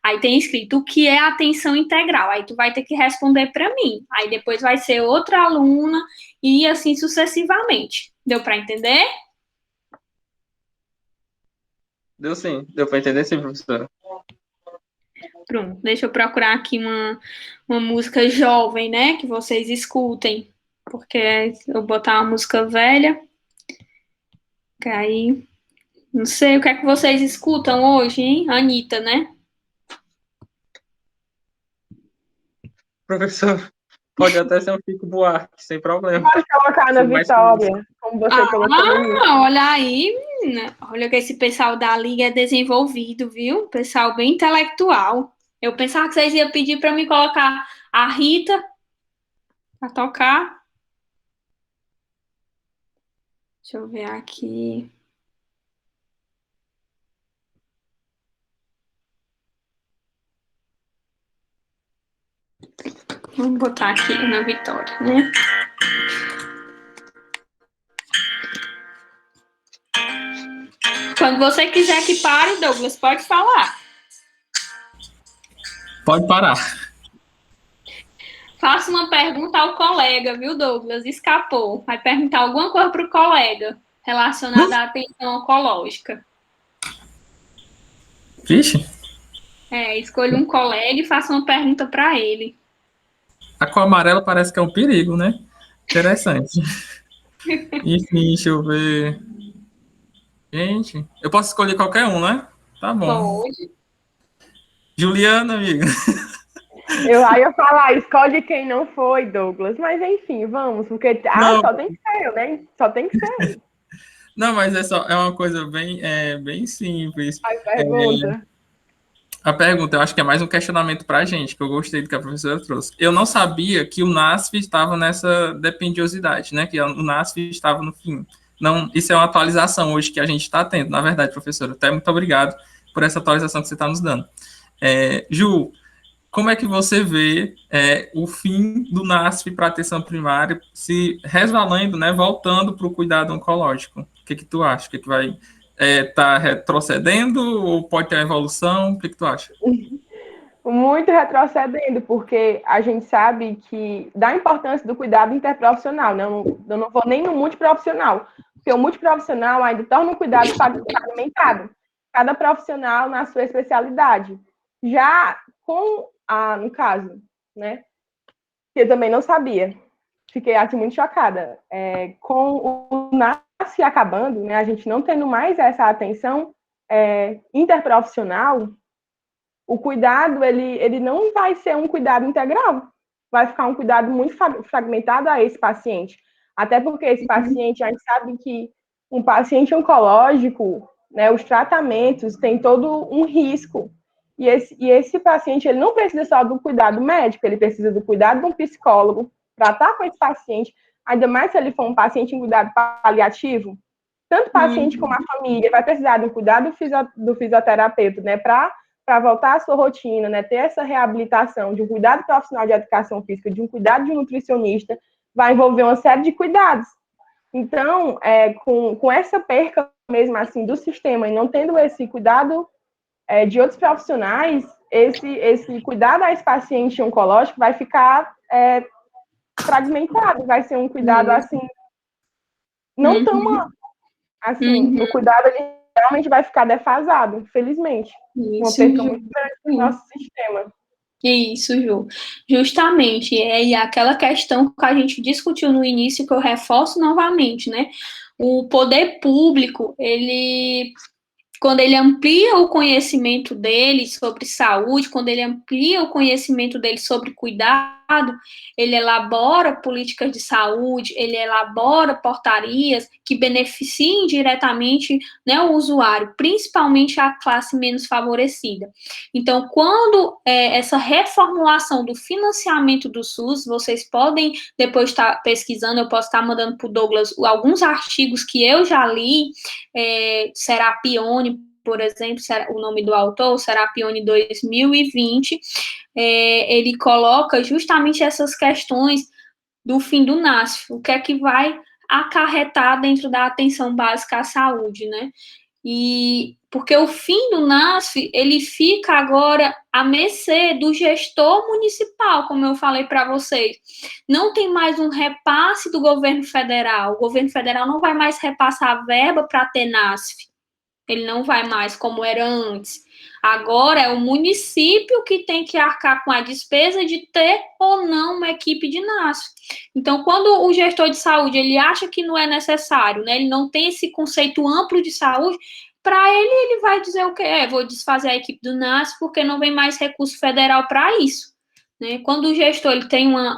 Aí tem escrito o que é atenção integral. Aí tu vai ter que responder para mim. Aí depois vai ser outra aluna e assim sucessivamente. Deu para entender? Deu sim. Deu para entender sim, professora. Pronto. Deixa eu procurar aqui uma música jovem, né? Que vocês escutem. Porque eu vou botar uma música velha. Que aí... Não sei o que é que vocês escutam hoje, hein? Anitta, né? Professor, pode até ser um Chico Buarque, sem problema. Pode colocar na Vitória, como você colocou no início. Olha aí, menina. Olha que esse pessoal da Liga é desenvolvido, viu? Pessoal bem intelectual. Eu pensava que vocês iam pedir para me colocar a Rita para tocar. Deixa eu ver aqui. Vamos botar aqui na Vitória, né? Quando você quiser que pare, Douglas, pode falar. Pode parar. Faça uma pergunta ao colega, viu, Douglas? Escapou. Vai perguntar alguma coisa para o colega relacionada à atenção oncológica. Vixe. Escolha um colega e faça uma pergunta para ele. A cor amarela parece que é um perigo, né? Interessante. Enfim, deixa eu ver. Gente, eu posso escolher qualquer um, né? Tá bom. Pode. Juliana, amiga. Eu ia falar, escolhe quem não foi, Douglas. Mas enfim, vamos, porque só tem que ser eu, né? Só tem que ser eu. Não, mas é uma coisa bem simples. A pergunta. A pergunta, eu acho que é mais um questionamento para a gente, que eu gostei do que a professora trouxe. Eu não sabia que o NASF estava nessa dependiosidade, né? Que o NASF estava no fim. Não, isso é uma atualização hoje que a gente está tendo, na verdade, professora. Até muito obrigado por essa atualização que você está nos dando. Ju, como é que você vê o fim do NASF para a atenção primária se resvalando, né? Voltando para o cuidado oncológico? O que tu acha? O que vai... Tá retrocedendo ou pode ter evolução? O que tu acha? Muito retrocedendo, porque a gente sabe que dá importância do cuidado interprofissional, né? Eu não vou nem no multiprofissional, porque o multiprofissional ainda torna o cuidado fragmentado. cada profissional na sua especialidade. Já no caso, né, que eu também não sabia, fiquei aqui muito chocada, com o NASF acabando, né, a gente não tendo mais essa atenção interprofissional, o cuidado, ele não vai ser um cuidado integral, vai ficar um cuidado muito fragmentado a esse paciente. Até porque esse paciente, a gente sabe que um paciente oncológico, né, os tratamentos têm todo um risco. E esse paciente, ele não precisa só do cuidado médico, ele precisa do cuidado de um psicólogo, tratar com esse paciente, ainda mais se ele for um paciente em cuidado paliativo, tanto o paciente como a família vai precisar do cuidado do fisioterapeuta, né, para voltar à sua rotina, né, ter essa reabilitação de um cuidado profissional de educação física, de um cuidado de um nutricionista, vai envolver uma série de cuidados. Então, com essa perca mesmo assim do sistema e não tendo esse cuidado de outros profissionais, esse cuidado a esse paciente oncológico vai ficar fragmentado, vai ser um cuidado assim, não tão assim, o cuidado ele realmente vai ficar defasado, infelizmente. Uma perca muito grande do nosso sistema. Isso, Ju. Justamente, e aquela questão que a gente discutiu no início, que eu reforço novamente, né? O poder público, quando ele amplia o conhecimento dele sobre saúde, quando ele amplia o conhecimento dele sobre cuidado, ele elabora políticas de saúde, ele elabora portarias que beneficiem diretamente, né, o usuário, principalmente a classe menos favorecida. Então, quando essa reformulação do financiamento do SUS, vocês podem depois estar pesquisando, eu posso estar mandando para o Douglas alguns artigos que eu já li, Serapione, por exemplo, o nome do autor, Serapione 2020, ele coloca justamente essas questões do fim do NASF, o que é que vai acarretar dentro da atenção básica à saúde, né? E porque o fim do NASF, ele fica agora à mercê do gestor municipal, como eu falei para vocês. Não tem mais um repasse do governo federal. O governo federal não vai mais repassar verba para ter NASF. Ele não vai mais como era antes. Agora é o município que tem que arcar com a despesa de ter ou não uma equipe de NASF. Então, quando o gestor de saúde ele acha que não é necessário, né, ele não tem esse conceito amplo de saúde, para ele vai dizer o quê? Vou desfazer a equipe do NASF porque não vem mais recurso federal para isso. Né? Quando o gestor ele tem uma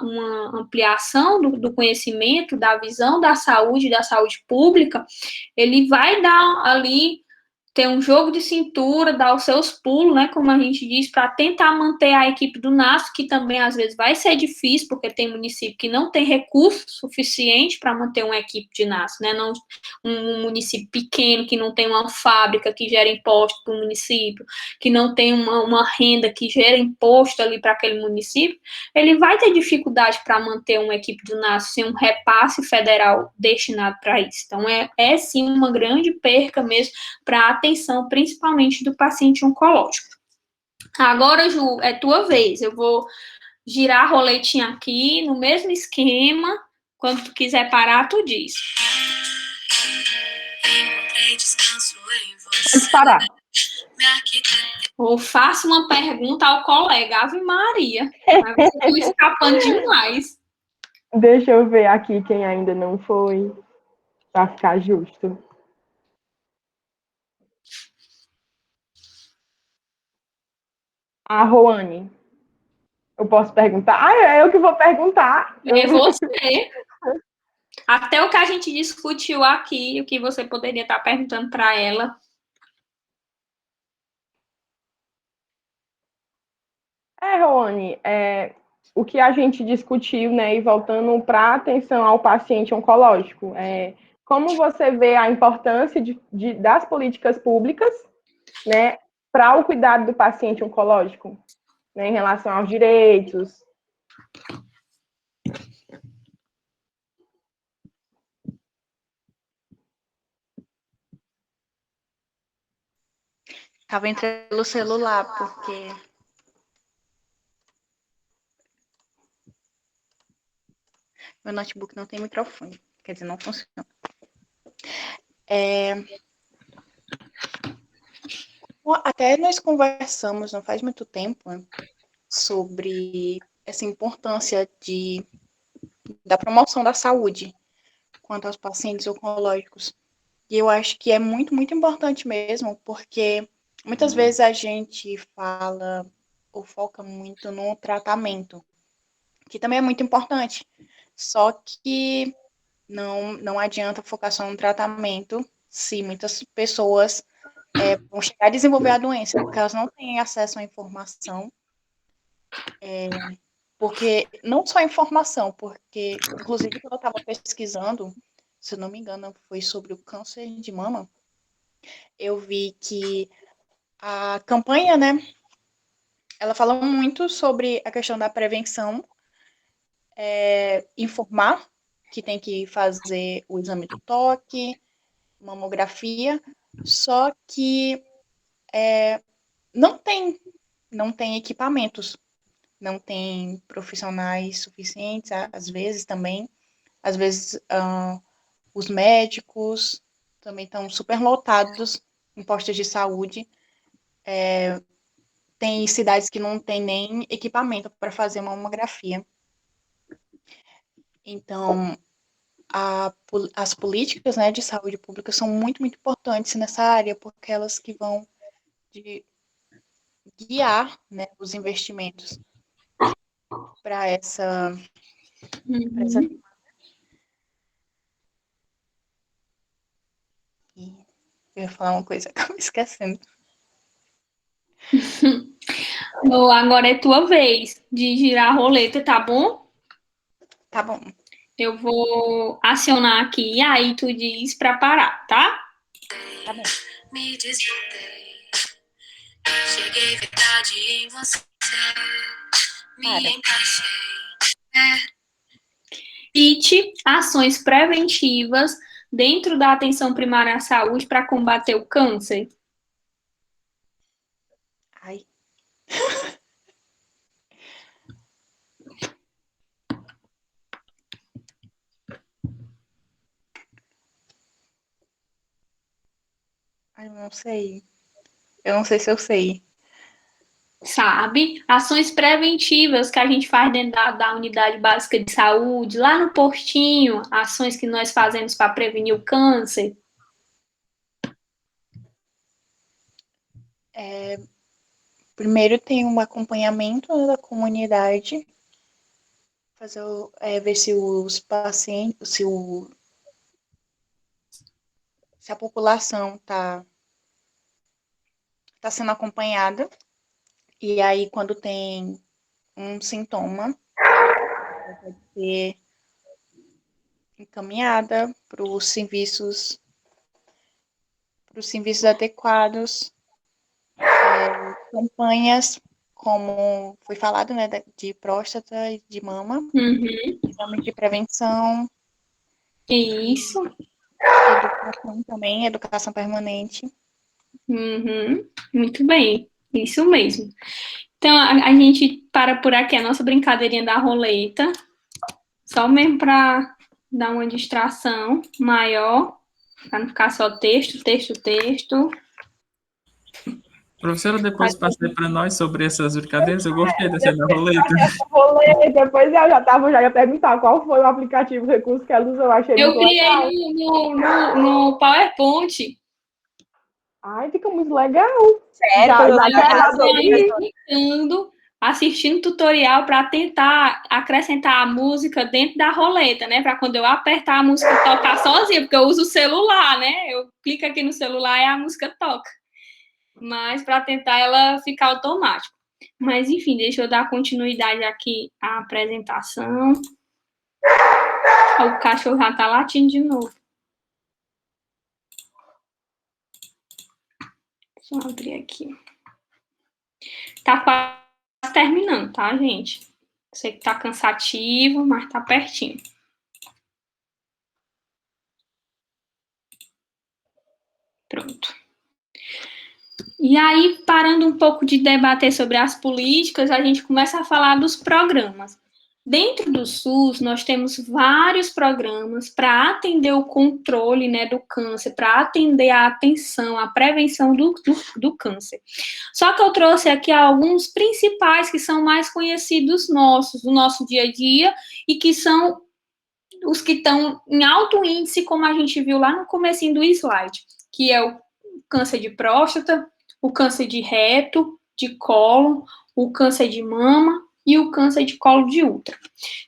ampliação do conhecimento, da visão da saúde pública, ele vai dar ali ter um jogo de cintura, dar os seus pulos, né, como a gente diz, para tentar manter a equipe do NASF, que também às vezes vai ser difícil, porque tem município que não tem recurso suficiente para manter uma equipe de NASF, né, não, um município pequeno que não tem uma fábrica que gera imposto para o município, que não tem uma renda que gera imposto ali para aquele município, ele vai ter dificuldade para manter uma equipe do NASF sem um repasse federal destinado para isso. Então, é sim uma grande perca mesmo para a atenção, principalmente do paciente oncológico. Agora, Ju, é tua vez. Eu vou girar a roletinha aqui, no mesmo esquema. Quando tu quiser parar, tu diz. Pode parar. Ou faça uma pergunta ao colega, Ave Maria. Mas você está escapando demais. Deixa eu ver aqui quem ainda não foi, para ficar justo. A Roane. Eu posso perguntar? É eu que vou perguntar. É você. Até o que a gente discutiu aqui, o que você poderia estar perguntando para ela. Roane, o que a gente discutiu, né, e voltando para a atenção ao paciente oncológico, como você vê a importância das políticas públicas, né, para o cuidado do paciente oncológico, né, em relação aos direitos? Estava entrando pelo celular, porque meu notebook não tem microfone. Quer dizer, não funciona. Até nós conversamos, não faz muito tempo, né, sobre essa importância da promoção da saúde quanto aos pacientes oncológicos. E eu acho que é muito, muito importante mesmo, porque muitas vezes a gente fala ou foca muito no tratamento, que também é muito importante. Só que não adianta focar só no tratamento se muitas pessoas vão chegar a desenvolver a doença, porque elas não têm acesso à informação. Porque, não só a informação, porque, inclusive, quando eu estava pesquisando, se eu não me engano, foi sobre o câncer de mama, eu vi que a campanha, né, ela fala muito sobre a questão da prevenção, informar que tem que fazer o exame do toque, mamografia, só que não tem equipamentos, não tem profissionais suficientes, às vezes também, às vezes os médicos também estão super lotados em postos de saúde, tem cidades que não tem nem equipamento para fazer uma mamografia. Então, as políticas, né, de saúde pública são muito, muito importantes nessa área, porque elas que vão guiar, né, os investimentos para essa Eu ia falar uma coisa, acabo esquecendo. Agora é tua vez de girar a roleta, tá bom? Tá bom. Eu vou acionar aqui e aí tu diz pra parar, tá? Tá bom. Me desnudei, cheguei verdade em você, me encaixei. Cite ações preventivas dentro da atenção primária à saúde para combater o câncer. Ai. Ai, eu não sei. Eu não sei se eu sei. Sabe? Ações preventivas que a gente faz dentro da unidade básica de saúde, lá no postinho, ações que nós fazemos para prevenir o câncer. Primeiro tem um acompanhamento da comunidade, ver se os pacientes, se a população está sendo acompanhada. E aí, quando tem um sintoma, pode ser encaminhada para os serviços adequados, campanhas, como foi falado, né, de próstata e de mama, exame de prevenção. Isso. Educação também, educação permanente. Muito bem, isso mesmo. Então, a gente para por aqui a nossa brincadeirinha da roleta, só mesmo para dar uma distração maior, para não ficar só texto. Professora, depois passei para nós sobre essas brincadeiras, eu gostei dessa da roleta. Depois eu já ia perguntar qual foi o aplicativo, o recurso que ela usou, eu achei Eu muito legal. criei no PowerPoint. Ai, fica muito legal. Sério? Assistindo tutorial para tentar acrescentar a música dentro da roleta, né? Para quando eu apertar a música tocar sozinha, porque eu uso o celular, né? Eu clico aqui no celular e a música toca. Mas para tentar ela ficar automático. Mas enfim, deixa eu dar continuidade aqui à apresentação. O cachorro já tá latindo de novo. Deixa eu abrir aqui. Tá quase terminando, tá, gente? Sei que tá cansativo, mas tá pertinho. Pronto. E aí, parando um pouco de debater sobre as políticas, a gente começa a falar dos programas. Dentro do SUS, nós temos vários programas para atender o controle, né, do câncer, para atender a atenção, a prevenção do câncer. Só que eu trouxe aqui alguns principais que são mais conhecidos nossos, do nosso dia a dia, e que são os que estão em alto índice, como a gente viu lá no comecinho do slide, que é o câncer de próstata, o câncer de reto, de cólon, o câncer de mama e o câncer de colo de útero.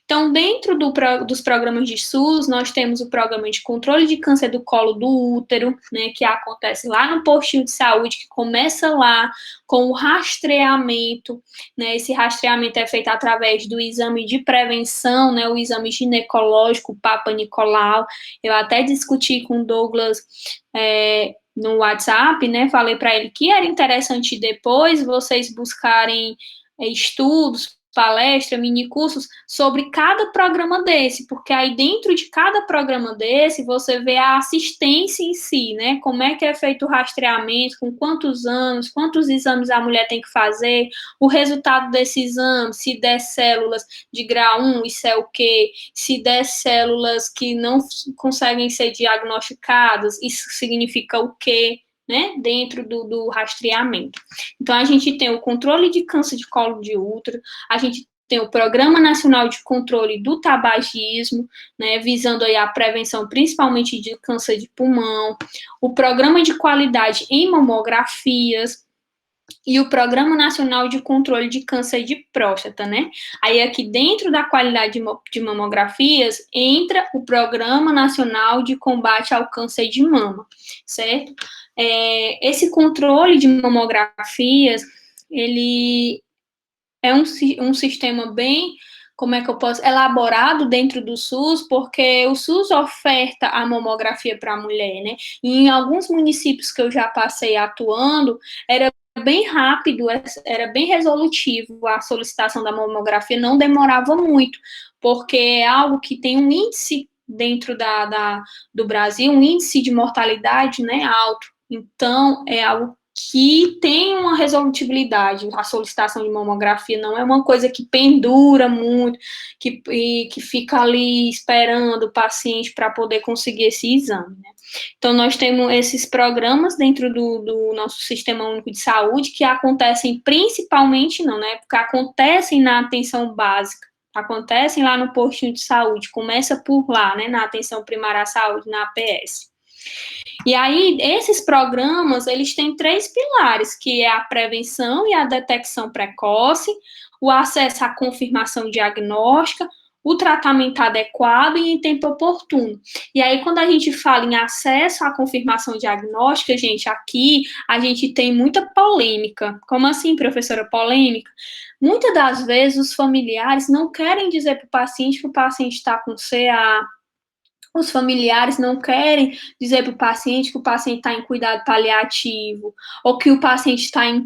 Então, dentro dos programas de SUS, nós temos o programa de controle de câncer do colo do útero, né, que acontece lá no postinho de saúde, que começa lá com o rastreamento, né, esse rastreamento é feito através do exame de prevenção, né, o exame ginecológico, o Papa Nicolau. Eu até discuti com o Douglas no WhatsApp, né, falei para ele que era interessante depois vocês buscarem estudos, palestra, minicursos sobre cada programa desse, porque aí dentro de cada programa desse você vê a assistência em si, né? Como é que é feito o rastreamento, com quantos anos, quantos exames a mulher tem que fazer, o resultado desse exame, se der células de grau 1, isso é o quê? Se der células que não conseguem ser diagnosticadas, isso significa o quê? Né, dentro do rastreamento. Então, a gente tem o controle de câncer de colo de útero, a gente tem o Programa Nacional de Controle do Tabagismo, né, visando aí a prevenção principalmente de câncer de pulmão, o Programa de Qualidade em Mamografias, e o Programa Nacional de Controle de Câncer de Próstata, né? Aí aqui dentro da qualidade de mamografias entra o Programa Nacional de Combate ao Câncer de Mama, certo? Esse controle de mamografias, ele é um sistema bem, como é que eu posso, elaborado dentro do SUS, porque o SUS oferta a mamografia para a mulher, né? E em alguns municípios que eu já passei atuando, era bem rápido, era bem resolutivo a solicitação da mamografia, não demorava muito, porque é algo que tem um índice dentro do Brasil, um índice de mortalidade, né, alto. Então, é algo que tem uma resolutibilidade. A solicitação de mamografia não é uma coisa que pendura muito, que fica ali esperando o paciente para poder conseguir esse exame, né? Então, nós temos esses programas dentro do nosso Sistema Único de Saúde que acontecem principalmente, não, né? Porque acontecem na atenção básica, acontecem lá no postinho de saúde, começa por lá, né? Na atenção primária à saúde, na APS. E aí, esses programas, eles têm 3 pilares, que é a prevenção e a detecção precoce, o acesso à confirmação diagnóstica, o tratamento adequado e em tempo oportuno. E aí, quando a gente fala em acesso à confirmação diagnóstica, gente, aqui a gente tem muita polêmica. Como assim, professora, polêmica? Muitas das vezes os familiares não querem dizer para o paciente que o paciente está com CA, os familiares não querem dizer para o paciente que o paciente está em cuidado paliativo, ou que o paciente está em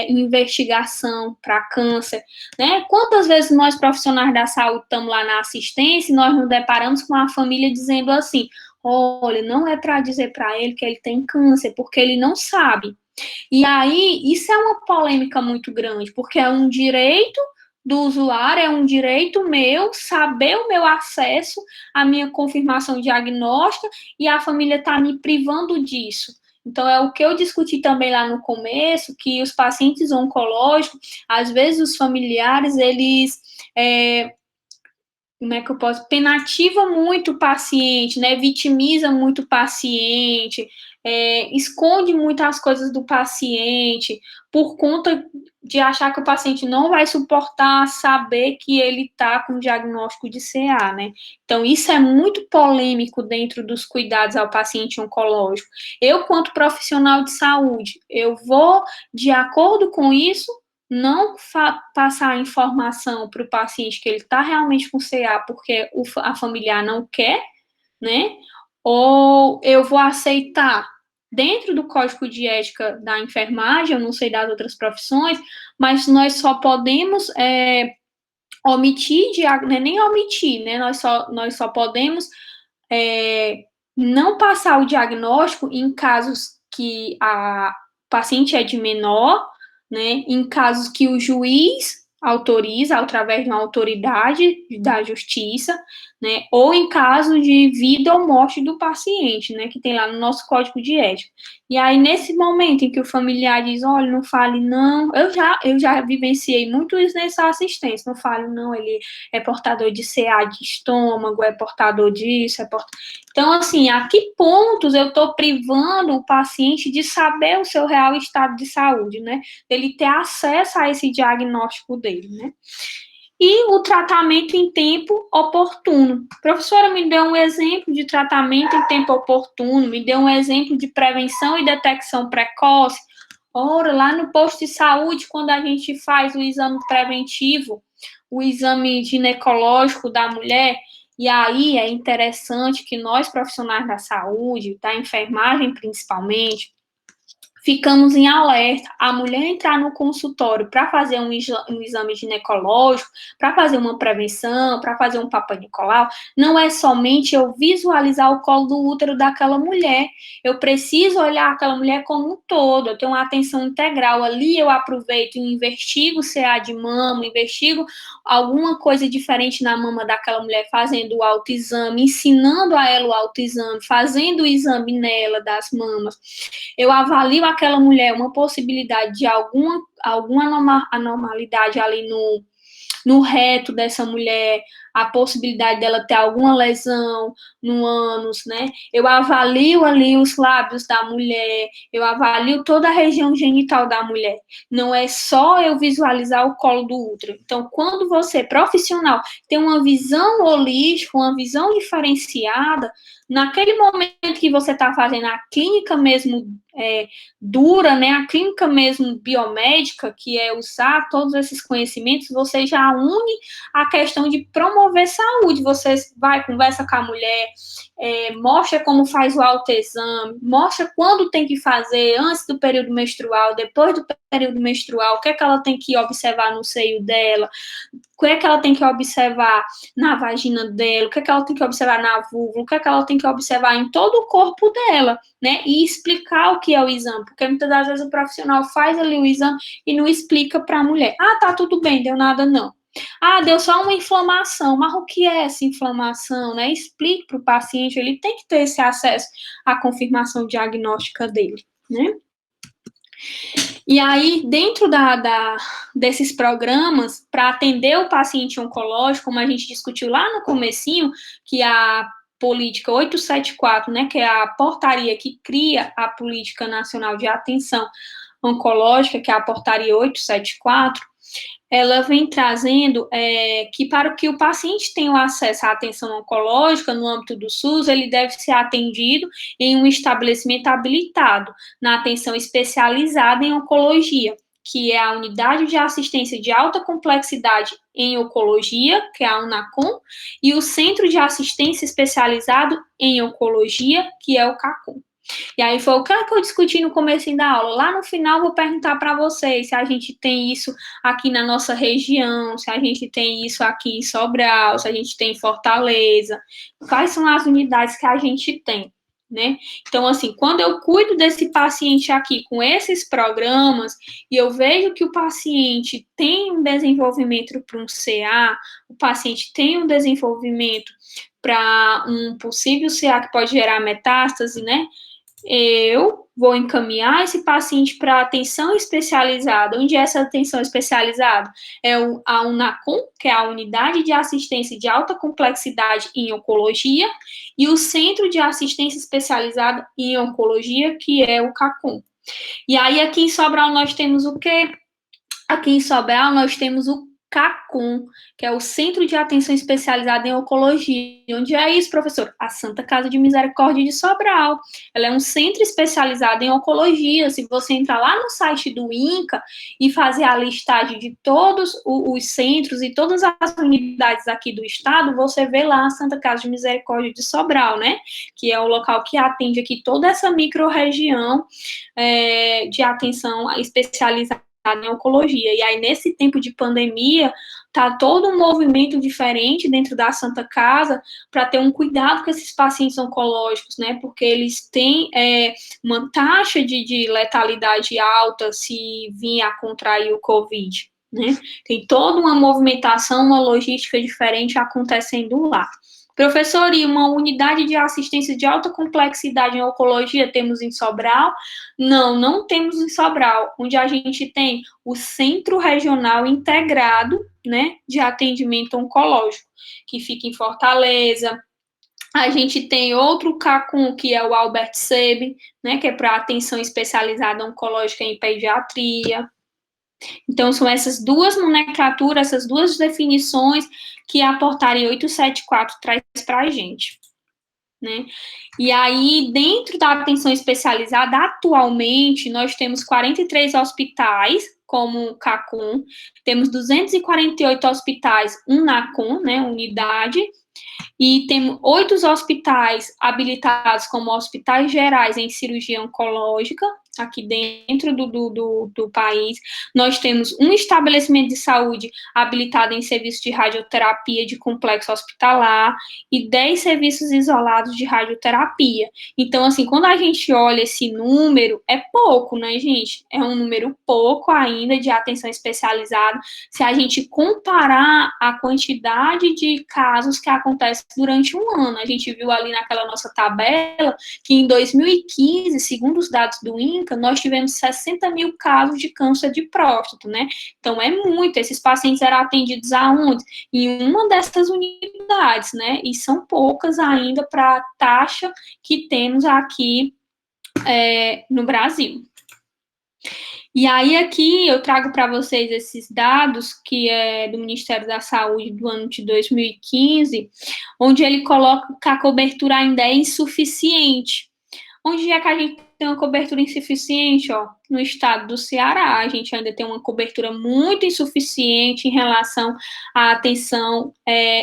investigação para câncer, né? Quantas vezes nós, profissionais da saúde, estamos lá na assistência e nós nos deparamos com a família dizendo assim, olha, não é para dizer para ele que ele tem câncer, porque ele não sabe. E aí, isso é uma polêmica muito grande, porque é um direito do usuário, é um direito meu saber o meu acesso à minha confirmação diagnóstica e a família está me privando disso. Então, é o que eu discuti também lá no começo, que os pacientes oncológicos, às vezes os familiares, eles como é que eu posso, penativa muito o paciente, né, vitimiza muito o paciente, esconde muitas coisas do paciente, por conta de achar que o paciente não vai suportar saber que ele está com diagnóstico de CA, né? Então, isso é muito polêmico dentro dos cuidados ao paciente oncológico. Eu, quanto profissional de saúde, eu vou, de acordo com isso, não passar a informação para o paciente que ele está realmente com CA porque a familiar não quer, né? Ou eu vou aceitar dentro do código de ética da enfermagem, eu não sei das outras profissões, mas nós só podemos omitir, nem omitir, né? Nós só podemos não passar o diagnóstico em casos que a paciente é de menor, né, em casos que o juiz autoriza através de uma autoridade da justiça, né, ou em caso de vida ou morte do paciente, né, que tem lá no nosso código de ética. E aí, nesse momento em que o familiar diz, olha, não fale não, eu já vivenciei muito isso nessa assistência, não fale não, ele é portador de CA de estômago, é portador disso, Então, assim, a que pontos eu estou privando o paciente de saber o seu real estado de saúde, né, ele ter acesso a esse diagnóstico dele, né? E o tratamento em tempo oportuno. A professora me deu um exemplo de tratamento em tempo oportuno, me deu um exemplo de prevenção e detecção precoce. Ora, lá no posto de saúde, quando a gente faz o exame preventivo, o exame ginecológico da mulher, e aí é interessante que nós, profissionais da saúde, da enfermagem principalmente, ficamos em alerta. A mulher entrar no consultório para fazer um exame ginecológico, para fazer uma prevenção, para fazer um Papa Nicolau, não é somente eu visualizar o colo do útero daquela mulher. Eu preciso olhar aquela mulher como um todo. Eu tenho uma atenção integral. Ali eu aproveito e investigo CA de mama, investigo alguma coisa diferente na mama daquela mulher, fazendo o autoexame, ensinando a ela o autoexame, fazendo o exame nela das mamas. Eu avalio aquela mulher uma possibilidade de alguma anormalidade ali no reto dessa mulher, a possibilidade dela ter alguma lesão no ânus, né? Eu avalio ali os lábios da mulher, eu avalio toda a região genital da mulher. Não é só eu visualizar o colo do útero. Então, quando você, profissional, tem uma visão holística, uma visão diferenciada, naquele momento que você está fazendo a clínica mesmo dura, né, a clínica mesmo biomédica, que é usar todos esses conhecimentos, você já une a questão de promover saúde. Você vai, conversa com a mulher, mostra como faz o autoexame, mostra quando tem que fazer, antes do período menstrual, depois do período menstrual, o que é que ela tem que observar no seio dela, o que é que ela tem que observar na vagina dela, o que é que ela tem que observar na vulva, o que é que ela tem que observar em todo o corpo dela, né, e explicar o que é o exame, porque muitas das vezes o profissional faz ali o exame e não explica para a mulher, tá tudo bem, deu nada não. Deu só uma inflamação, mas o que é essa inflamação, né? Explique para o paciente, ele tem que ter esse acesso à confirmação diagnóstica dele, né? E aí, dentro desses programas, para atender o paciente oncológico, como a gente discutiu lá no comecinho, que a política 874, né, que é a portaria que cria a Política Nacional de Atenção Oncológica, que é a portaria 874, ela vem trazendo que para que o paciente tenha o acesso à atenção oncológica no âmbito do SUS, ele deve ser atendido em um estabelecimento habilitado, na atenção especializada em oncologia, que é a Unidade de Assistência de Alta Complexidade em Oncologia, que é a UNACOM, e o Centro de Assistência Especializado em Oncologia, que é o CACOM. E aí foi o que eu discuti no começo da aula. Lá no final vou perguntar para vocês se a gente tem isso aqui na nossa região, se a gente tem isso aqui em Sobral, se a gente tem em Fortaleza, quais são as unidades que a gente tem, né? Então, assim, quando eu cuido desse paciente aqui com esses programas e eu vejo que o paciente tem um desenvolvimento para um CA, o paciente tem um desenvolvimento para um possível CA que pode gerar metástase, né? Eu vou encaminhar esse paciente para atenção especializada. Onde é essa atenção especializada? É a UNACOM, que é a Unidade de Assistência de Alta Complexidade em Oncologia, e o Centro de Assistência Especializada em Oncologia, que é o CACOM. E aí, aqui em Sobral, nós temos o quê? Aqui em Sobral, nós temos o CACOM, que é o Centro de Atenção Especializada em Oncologia. Onde é isso, professor? A Santa Casa de Misericórdia de Sobral. Ela é um centro especializado em oncologia. Se você entrar lá no site do INCA e fazer a listagem de todos os centros e todas as unidades aqui do estado, você vê lá a Santa Casa de Misericórdia de Sobral, né? Que é o local que atende aqui toda essa micro-região de atenção especializada em oncologia. E aí, nesse tempo de pandemia, tá todo um movimento diferente dentro da Santa Casa para ter um cuidado com esses pacientes oncológicos, né? Porque eles têm uma taxa de letalidade alta se vir a contrair o COVID, né? Tem toda uma movimentação, uma logística diferente acontecendo lá. Professor, e uma unidade de assistência de alta complexidade em oncologia temos em Sobral? Não, não temos em Sobral, onde a gente tem o Centro Regional Integrado, né, de Atendimento Oncológico, que fica em Fortaleza. A gente tem outro CACUM, que é o Albert Sabin, né, que é para atenção especializada oncológica em pediatria. Então, são essas duas nomenclaturas, essas duas definições que a portaria 874 traz para a gente, né? E aí, dentro da atenção especializada, atualmente, nós temos 43 hospitais, como CACUM, temos 248 hospitais, um NACUM, né, unidade, e temos 8 hospitais habilitados como hospitais gerais em cirurgia oncológica, aqui dentro do país. Nós temos um estabelecimento de saúde habilitado em serviço de radioterapia de complexo hospitalar e 10 serviços isolados de radioterapia. Então, assim, quando a gente olha esse número, é pouco, né, gente? É um número pouco ainda de atenção especializada, se a gente comparar a quantidade de casos que acontecem durante um ano. A gente viu ali naquela nossa tabela que em 2015, segundo os dados do INCA, nós tivemos 60 mil casos de câncer de próstata, né? Então, é muito. Esses pacientes eram atendidos aonde? Em uma dessas unidades, né? E são poucas ainda para a taxa que temos aqui no Brasil. E aí, aqui, eu trago para vocês esses dados, que é do Ministério da Saúde do ano de 2015, onde ele coloca que a cobertura ainda é insuficiente. Onde é que a gente tem uma cobertura insuficiente? Ó, no estado do Ceará, a gente ainda tem uma cobertura muito insuficiente em relação à atenção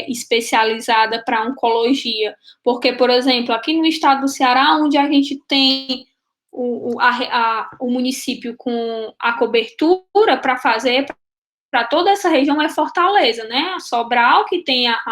especializada para oncologia. Porque, por exemplo, aqui no estado do Ceará, onde a gente tem o município com a cobertura para fazer para toda essa região é Fortaleza, né? Sobral, que tem a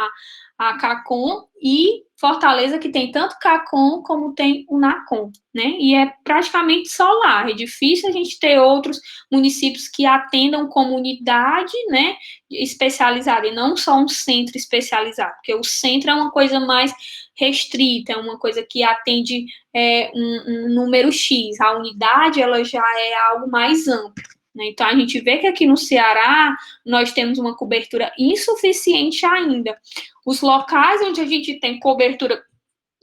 CACOM, e Fortaleza, que tem tanto CACOM como tem o NACOM, né? E é praticamente só lá. É difícil a gente ter outros municípios que atendam comunidade, né, especializada, e não só um centro especializado, porque o centro é uma coisa mais restrita, é uma coisa que atende um número X. A unidade, ela já é algo mais amplo. Então, a gente vê que aqui no Ceará nós temos uma cobertura insuficiente ainda. Os locais onde a gente tem cobertura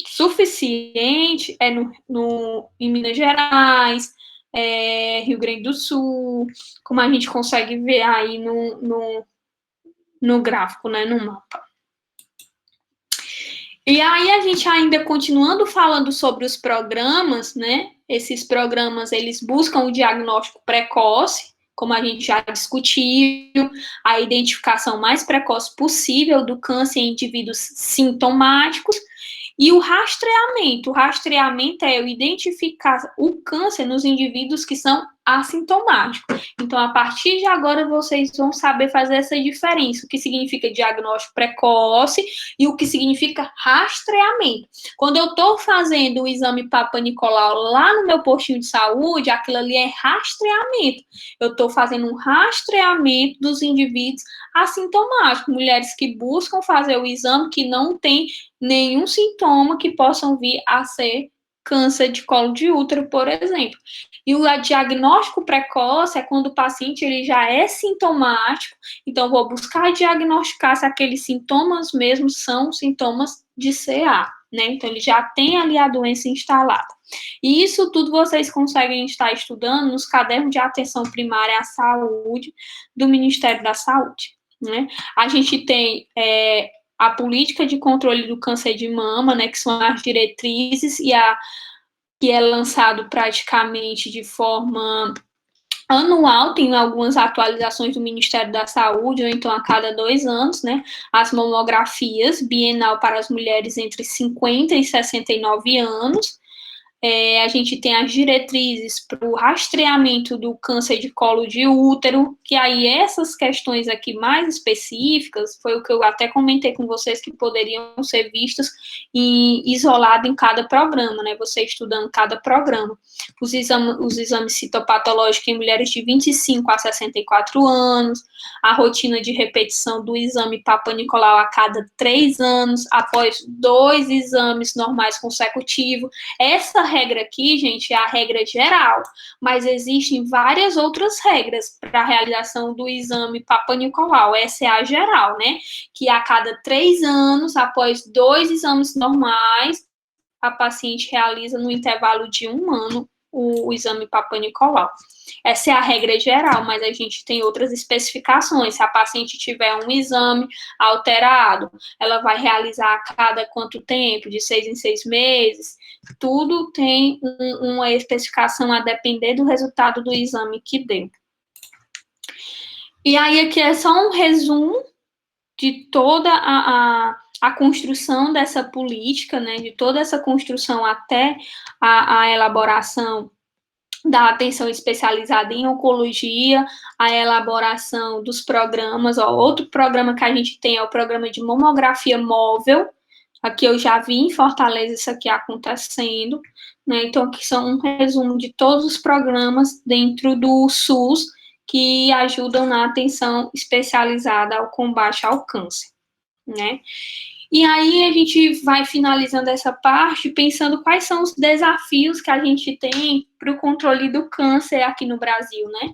suficiente é em Minas Gerais, Rio Grande do Sul, como a gente consegue ver aí no gráfico, né, no mapa. E aí, a gente ainda continuando falando sobre os programas, né? Esses programas, eles buscam o diagnóstico precoce, como a gente já discutiu, a identificação mais precoce possível do câncer em indivíduos sintomáticos, e o rastreamento. O rastreamento é eu identificar o câncer nos indivíduos que são assintomáticos. Então, a partir de agora, vocês vão saber fazer essa diferença, o que significa diagnóstico precoce e o que significa rastreamento. Quando eu estou fazendo o exame Papa Nicolau lá no meu postinho de saúde, aquilo ali é rastreamento. Eu estou fazendo um rastreamento dos indivíduos assintomáticos, mulheres que buscam fazer o exame que não tem nenhum sintoma que possam vir a ser câncer de colo de útero, por exemplo. E o diagnóstico precoce é quando o paciente ele já é sintomático, então vou buscar diagnosticar se aqueles sintomas mesmo são sintomas de CA, né? Então ele já tem ali a doença instalada. E isso tudo vocês conseguem estar estudando nos cadernos de atenção primária à saúde do Ministério da Saúde, né? A gente tem a política de controle do câncer de mama, né, que são as diretrizes, que é lançado praticamente de forma anual, tem algumas atualizações do Ministério da Saúde, ou então a cada 2 anos, né, as mamografias bienal para as mulheres entre 50 e 69 anos, A gente tem as diretrizes para o rastreamento do câncer de colo de útero, que aí essas questões aqui mais específicas, foi o que eu até comentei com vocês, que poderiam ser vistas isolado em cada programa, né? Você estudando cada programa. Os exames citopatológicos em mulheres de 25 a 64 anos, a rotina de repetição do exame Papa Nicolau a cada 3 anos, após 2 exames normais consecutivos. Essa regra aqui, gente, é a regra geral, mas existem várias outras regras para a realização do exame Papa Nicolau. Essa é a geral, né? Que a cada 3 anos, após 2 exames normais, a paciente realiza no intervalo de 1 ano o exame Papa Nicolau. Essa é a regra geral, mas a gente tem outras especificações. Se a paciente tiver um exame alterado, ela vai realizar a cada quanto tempo? De 6 em 6 meses? Tudo tem uma especificação a depender do resultado do exame que deu. E aí aqui é só um resumo de toda a construção dessa política, né, de toda essa construção até a elaboração da atenção especializada em oncologia, a elaboração dos programas. Outro programa que a gente tem é o programa de mamografia móvel. Aqui eu já vi em Fortaleza isso aqui acontecendo, né? Então, aqui são um resumo de todos os programas dentro do SUS que ajudam na atenção especializada ao combate ao câncer, né? E aí a gente vai finalizando essa parte pensando quais são os desafios que a gente tem para o controle do câncer aqui no Brasil, né?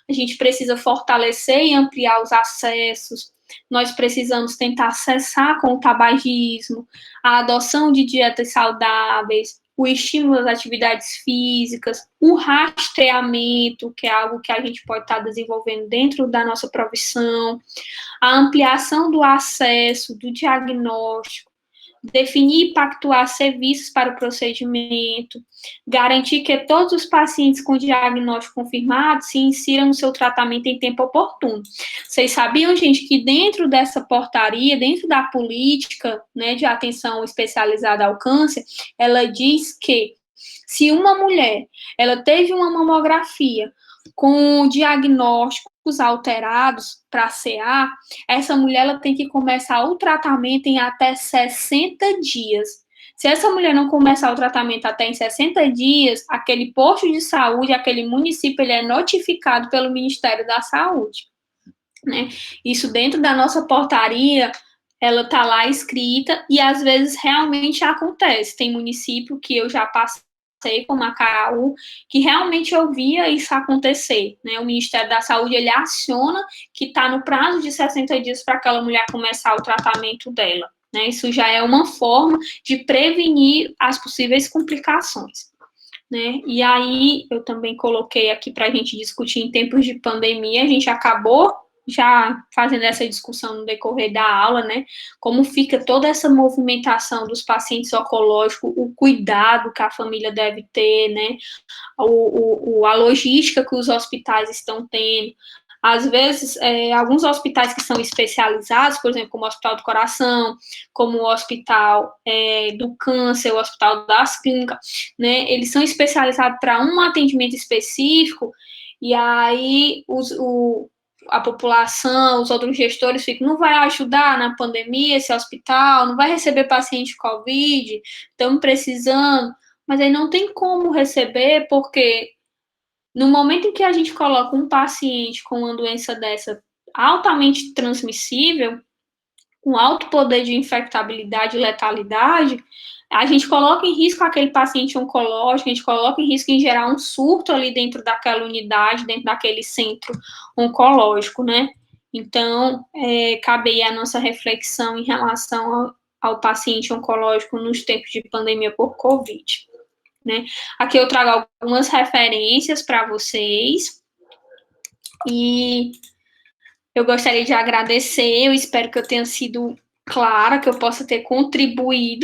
A gente precisa fortalecer e ampliar os acessos, nós precisamos tentar cessar com o tabagismo, a adoção de dietas saudáveis, o estímulo às atividades físicas, o rastreamento, que é algo que a gente pode estar desenvolvendo dentro da nossa profissão, a ampliação do acesso, do diagnóstico, definir e pactuar serviços para o procedimento, garantir que todos os pacientes com diagnóstico confirmado se insiram no seu tratamento em tempo oportuno. Vocês sabiam, gente, que dentro dessa portaria, dentro da política, né, de atenção especializada ao câncer, ela diz que se uma mulher, ela teve uma mamografia com diagnósticos alterados para CA, essa mulher ela tem que começar o tratamento em até 60 dias. Se essa mulher não começar o tratamento até em 60 dias, aquele posto de saúde, aquele município, ele é notificado pelo Ministério da Saúde, né? Isso dentro da nossa portaria, ela está lá escrita e às vezes realmente acontece. Tem município que eu já passei, como Macaraú, que realmente eu via isso acontecer, né? O Ministério da Saúde, ele aciona que está no prazo de 60 dias para aquela mulher começar o tratamento dela, né? Isso já é uma forma de prevenir as possíveis complicações, né? E aí, eu também coloquei aqui para a gente discutir em tempos de pandemia, a gente acabou já fazendo essa discussão no decorrer da aula, né, como fica toda essa movimentação dos pacientes oncológicos, o cuidado que a família deve ter, né, a logística que os hospitais estão tendo. Às vezes, alguns hospitais que são especializados, por exemplo, como o Hospital do Coração, como o Hospital do Câncer, o Hospital das Clínicas, né, eles são especializados para um atendimento específico, e aí a população, os outros gestores ficam, não vai ajudar na pandemia esse hospital, não vai receber paciente Covid, estamos precisando, mas aí não tem como receber, porque no momento em que a gente coloca um paciente com uma doença dessa altamente transmissível, com alto poder de infectabilidade e letalidade, a gente coloca em risco aquele paciente oncológico, a gente coloca em risco em gerar um surto ali dentro daquela unidade, dentro daquele centro oncológico, né? Então, cabe aí a nossa reflexão em relação ao paciente oncológico nos tempos de pandemia por Covid, né? Aqui eu trago algumas referências para vocês, e eu gostaria de agradecer, eu espero que eu tenha sido clara, que eu possa ter contribuído